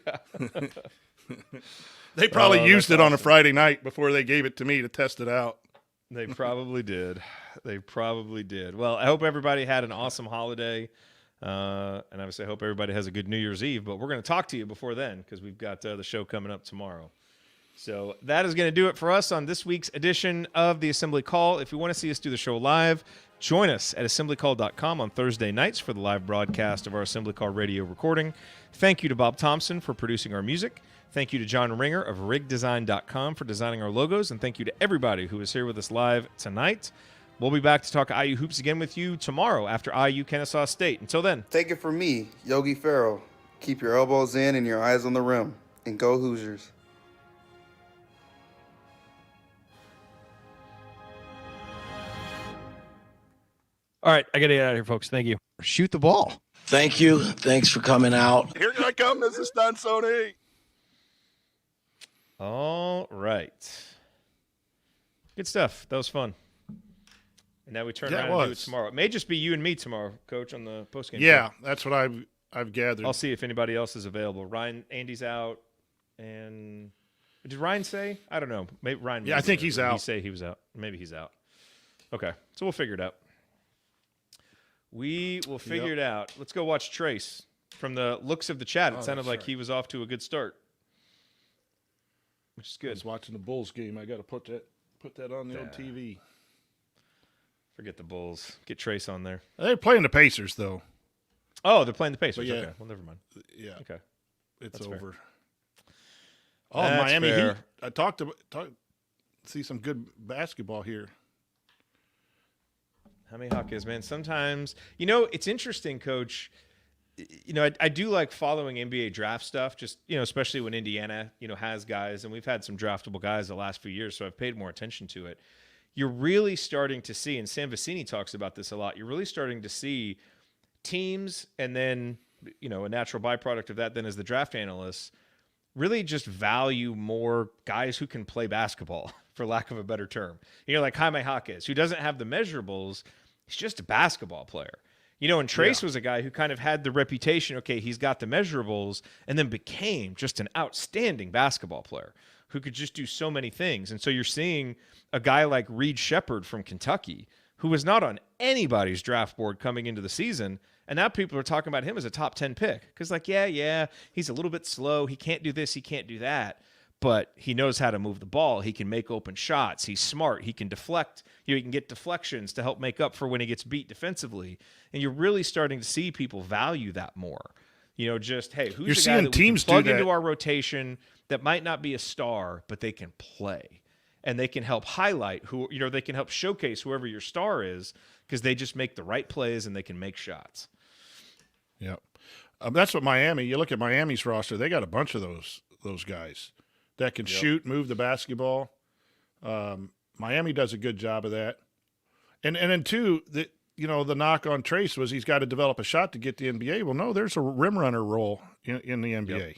They probably used it on a Friday night before they gave it to me to test it out. They probably did. Well, I hope everybody had an awesome holiday. And obviously I hope everybody has a good New Year's Eve. But we're going to talk to you before then because we've got the show coming up tomorrow. So that is going to do it for us on this week's edition of the Assembly Call. If you want to see us do the show live, join us at assemblycall.com on Thursday nights for the live broadcast of our Assembly Call radio recording. Thank you to Bob Thompson for producing our music. Thank you to John Ringer of rigdesign.com for designing our logos. And thank you to everybody who is here with us live tonight. We'll be back to talk IU hoops again with you tomorrow after IU-Kennesaw State. Until then. Take it from me, Yogi Ferrell. Keep your elbows in and your eyes on the rim. And go Hoosiers. All right, I got to get out of here, folks. Thank you. Shoot the ball. Thank you. Thanks for coming out. Here I come, Mrs. Stansoni. All right. Good stuff. That was fun. And now we turn around and do it tomorrow. It may just be you and me tomorrow, Coach, on the postgame. Yeah, show. that's what I've gathered. I'll see if anybody else is available. Andy's out, and did Ryan say? I don't know. Maybe Ryan. Yeah, I think he's out. He say he was out. Maybe he's out. Okay, so we'll figure it out. We will figure it out. Let's go watch Trayce. From the looks of the chat, it sounded like he was off to a good start, which is good. I was watching the Bulls game. I got to put that on the old TV. Forget the Bulls. Get Trayce on there. They're playing the Pacers, though. Oh, they're playing the Pacers. Yeah. Okay, well, never mind. Yeah. Okay. It's That's over. Fair. Oh, That's Miami fair. Heat. I talked see some good basketball here. Jaime Jaquez, man. Sometimes, it's interesting, Coach. I do like following NBA draft stuff, just, especially when Indiana, has guys, and we've had some draftable guys the last few years, so I've paid more attention to it. You're really starting to see, and Sam Vecini talks about this a lot, you're really starting to see teams, and then, a natural byproduct of that then is the draft analysts, really just value more guys who can play basketball, for lack of a better term. Like Jaime Jaquez, who doesn't have the measurables, he's just a basketball player. And Trayce was a guy who kind of had the reputation, okay, he's got the measurables, and then became just an outstanding basketball player who could just do so many things. And so you're seeing a guy like Reed Shepherd from Kentucky, who was not on anybody's draft board coming into the season, and now people are talking about him as a top 10 pick. Because, he's a little bit slow. He can't do this. He can't do that. But he knows how to move the ball. He can make open shots. He's smart. He can deflect. He can get deflections to help make up for when he gets beat defensively. And you're really starting to see people value that more. Just, hey, who's You're the seeing guy that teams we can plug do that. into our rotation that might not be a star, but they can play. And they can help highlight they can help showcase whoever your star is because they just make the right plays and they can make shots. Yeah. That's what Miami, you look at Miami's roster, they got a bunch of those guys that can shoot, move the basketball. Miami does a good job of that. And then too, the knock on Trayce was he's got to develop a shot to get the NBA. Well, no, there's a rim runner role in the NBA. Yep.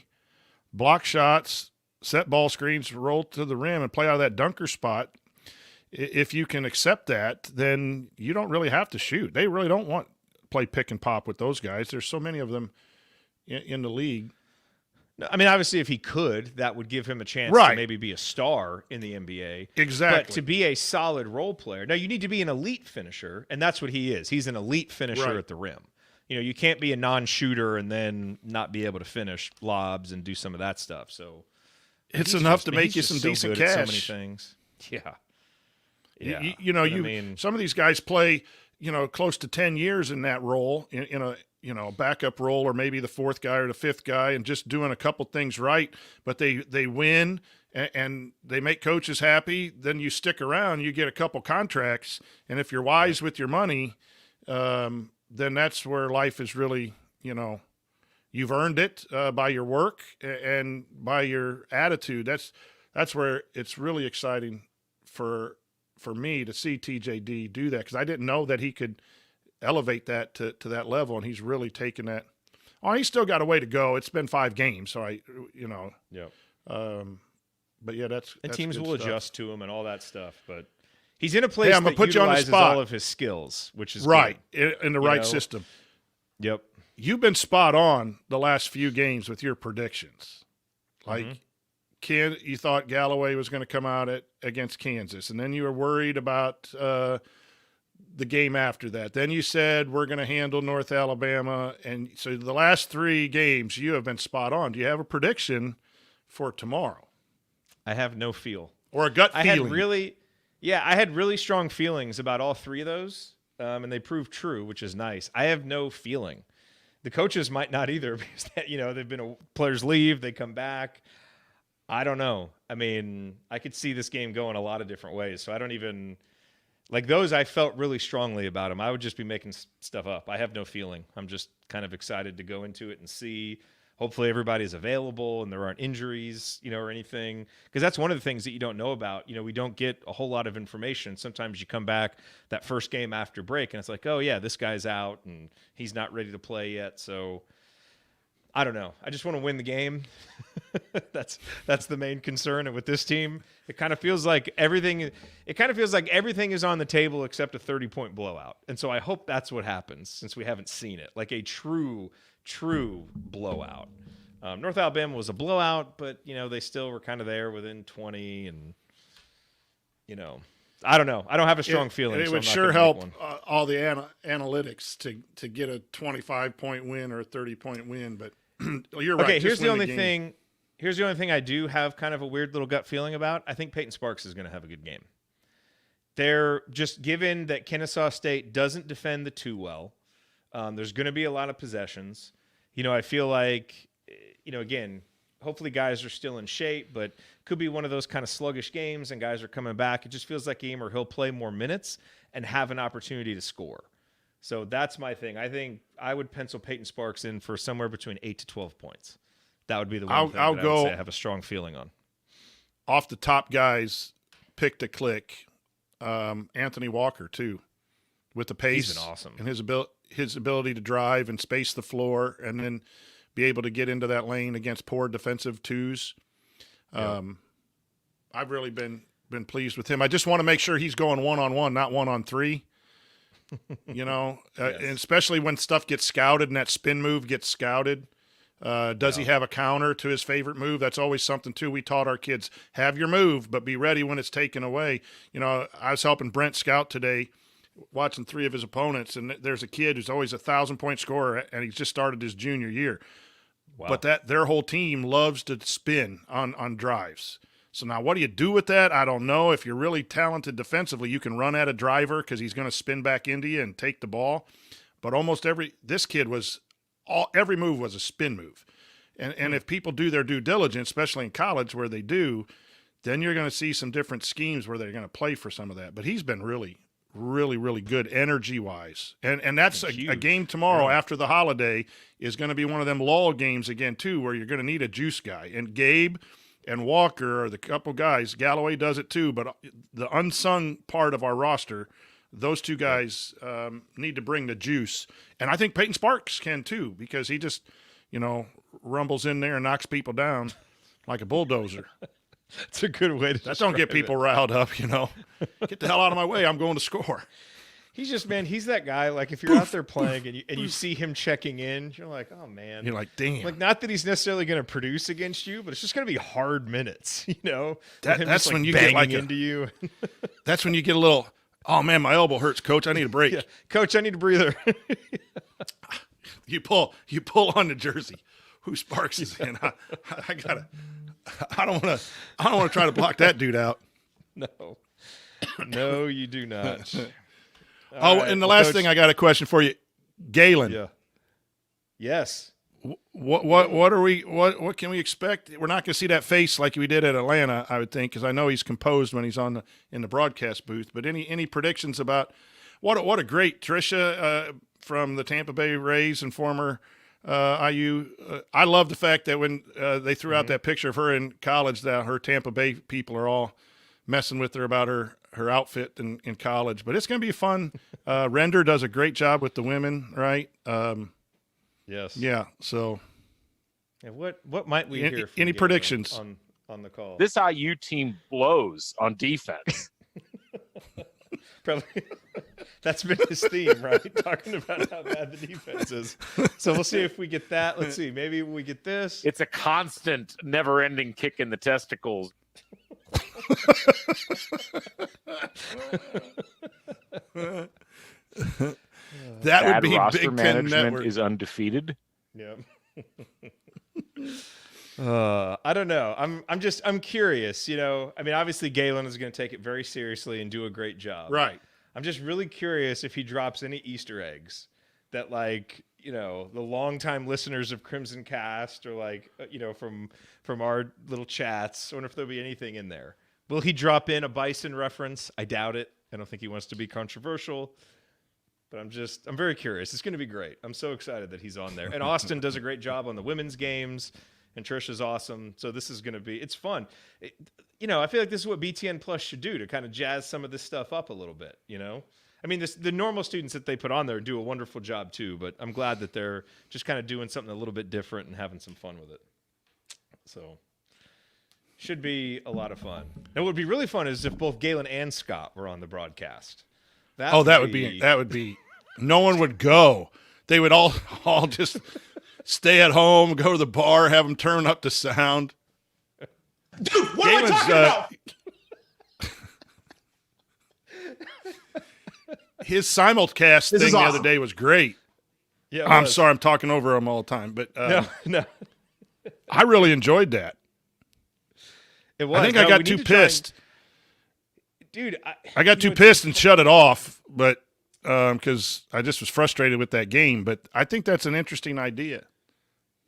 Block shots, set ball screens, roll to the rim, and play out of that dunker spot. If you can accept that, then you don't really have to shoot. They really don't want play pick and pop with those guys. There's so many of them in the league. I mean, obviously, if he could, that would give him a chance to maybe be a star in the NBA. Exactly. But to be a solid role player, now you need to be an elite finisher, and that's what he is. He's an elite finisher at the rim. You can't be a non-shooter and then not be able to finish lobs and do some of that stuff. So it's enough to make you some decent cash. So many things. Yeah. Yeah. Some of these guys play, close to 10 years in that role in a backup role, or maybe the fourth guy or the fifth guy, and just doing a couple things right, but they win and they make coaches happy. Then you stick around, you get a couple contracts. And if you're wise with your money, then that's where life is really, you've earned it by your work and by your attitude. That's where it's really exciting for me to see TJD do that, because I didn't know that he could elevate that to that level, and he's really taken that. Oh, he's still got a way to go. It's been 5 games, so but yeah, that's teams good will stuff. Adjust to him and all that stuff, but he's in a place I'm gonna that put you on the utilizes spot. all of his skills, which is right good. in the right system. Yep. You've been spot on the last few games with your predictions. Like, you thought Galloway was going to come out against Kansas, and then you were worried about the game after that. Then you said we're going to handle North Alabama, and so the last 3 games you have been spot on. Do you have a prediction for tomorrow? I have no feel. Or a gut feeling? I had really strong feelings about all 3 of those, and they proved true, which is nice. I have no feeling. The coaches might not either, because they've been players leave, they come back. I don't know. I mean, I could see this game going a lot of different ways, so I don't even Like those, I felt really strongly about them. I would just be making stuff up. I have no feeling. I'm just kind of excited to go into it and see. Hopefully everybody's available and there aren't injuries, or anything. Because that's one of the things that you don't know about. We don't get a whole lot of information. Sometimes you come back that first game after break and it's like, oh yeah, this guy's out and he's not ready to play yet. So I don't know. I just want to win the game. That's the main concern. And with this team, it kind of feels like everything is on the table except a 30-point blowout. And so I hope that's what happens since we haven't seen it. Like a true blowout. North Alabama was a blowout, but they still were kind of there within 20 and I don't know. I don't have a strong feeling. It would sure help all the analytics to get a 25-point win or a 30-point win, but you're right. Okay, here's the only thing I do have kind of a weird little gut feeling about. I think Peyton Sparks is going to have a good game. They're just given that Kennesaw State doesn't defend the two well. There's going to be a lot of possessions. I feel like, again, hopefully guys are still in shape, but could be one of those kind of sluggish games and guys are coming back. It just feels like a game where he'll play more minutes and have an opportunity to score. So that's my thing. I think I would pencil Peyton Sparks in for somewhere between 8 to 12 points. That would be the one thing I would say I have a strong feeling on. Off the top guys, pick to click, Anthony Walker too, with the pace. He's been awesome. And his ability to drive and space the floor and then be able to get into that lane against poor defensive twos. Yeah. I've really been pleased with him. I just want to make sure he's going one-on-one, not one-on-three. Yes. And especially when stuff gets scouted and that spin move gets scouted. Does he have a counter to his favorite move? That's always something, too. We taught our kids, have your move, but be ready when it's taken away. I was helping Brent scout today, watching 3 of his opponents, and there's a kid who's always a 1,000-point scorer, and he's just started his junior year. Wow. But their whole team loves to spin on drives. So now what do you do with that? I don't know. If you're really talented defensively, you can run at a driver because he's going to spin back into you and take the ball. But this kid every move was a spin move. And if people do their due diligence, especially in college where they do, then you're going to see some different schemes where they're going to play for some of that. But he's been really, really, really good energy-wise. And that's a game tomorrow after the holiday is going to be one of them lull games again, too, where you're going to need a juice guy. And Gabe and Walker are the couple guys. Galloway does it, too. But the unsung part of our roster, those two guys need to bring the juice. And I think Peyton Sparks can, too, because he just, rumbles in there and knocks people down like a bulldozer. It's a good way to that don't get people riled up, Get the hell out of my way. I'm going to score. He's that guy. Like if you're out there playing and you see him checking in, you're like, oh man. You're like, damn. Like not that he's necessarily going to produce against you, but it's just going to be hard minutes, That's when you get like into you. That's when you get a little, oh man, my elbow hurts, coach. I need a break. Yeah. Coach, I need a breather. You pull on the jersey. Who Sparks is in? I gotta. I don't want to try to block that dude out. No, you do not. Right. And the last thing, I got a question for you, Galen. Yeah. Yes. What can we expect? We're not going to see that face like we did at Atlanta, I would think, because I know he's composed when he's in the broadcast booth. But any predictions about what a great Tricia from the Tampa Bay Rays and former IU. I love the fact that when they threw out that picture of her in college, that her Tampa Bay people are all messing with her about her outfit in college. But it's going to be fun. Render does a great job with the women, right? Yes. Yeah. So. Yeah, what might we hear? Any predictions on the call? This IU team blows on defense. Probably that's been his theme, right? Talking about how bad the defense is. So we'll see if we get that. Let's see. Maybe we get this. It's a constant, never-ending kick in the testicles. That would be roster Big Ten management Network. is undefeated. Yeah. I don't know. I'm curious, I mean, obviously Galen is going to take it very seriously and do a great job. Right. I'm just really curious if he drops any Easter eggs that the longtime listeners of Crimson Cast or from our little chats. I wonder if there'll be anything in there. Will he drop in a Bison reference? I doubt it. I don't think he wants to be controversial. But I'm very curious. It's going to be great. I'm so excited that he's on there. And Austin does a great job on the women's games, and Trish is awesome. So this is going to be, it's fun. I feel like this is what BTN Plus should do to kind of jazz some of this stuff up a little bit, I mean, the normal students that they put on there do a wonderful job too, but I'm glad that they're just kind of doing something a little bit different and having some fun with it. So should be a lot of fun. And what would be really fun is if both Galen and Scott were on the broadcast. That would be no one would go. They would all just stay at home, go to the bar, have them turn up the sound. Dude, what am I talking about? His simulcast thing the other day was great. Yeah, I'm sorry, I'm talking over him all the time, but no. I really enjoyed that. It was. I think I got too pissed. Dude, I got too pissed and shut it off, but because I just was frustrated with that game. But I think that's an interesting idea.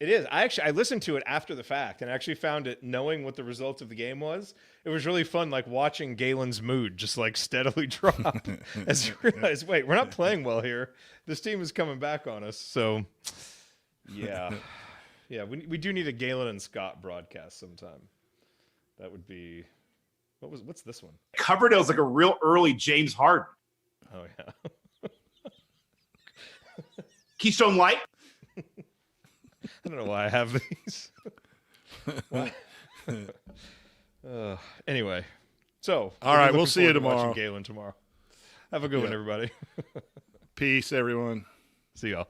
It is. I listened to it after the fact and actually found it, knowing what the results of the game was, it was really fun, like watching Galen's mood just like steadily drop as you realize, wait, we're not playing well here. This team is coming back on us. So, yeah. Yeah, we do need a Galen and Scott broadcast sometime. That would be what's this one? Coverdale's like a real early James Harden. Oh yeah. Keystone Light. I don't know why I have these. Anyway, so all right, we'll see you tomorrow. Galen tomorrow. Have a good one, everybody. Peace, everyone. See y'all.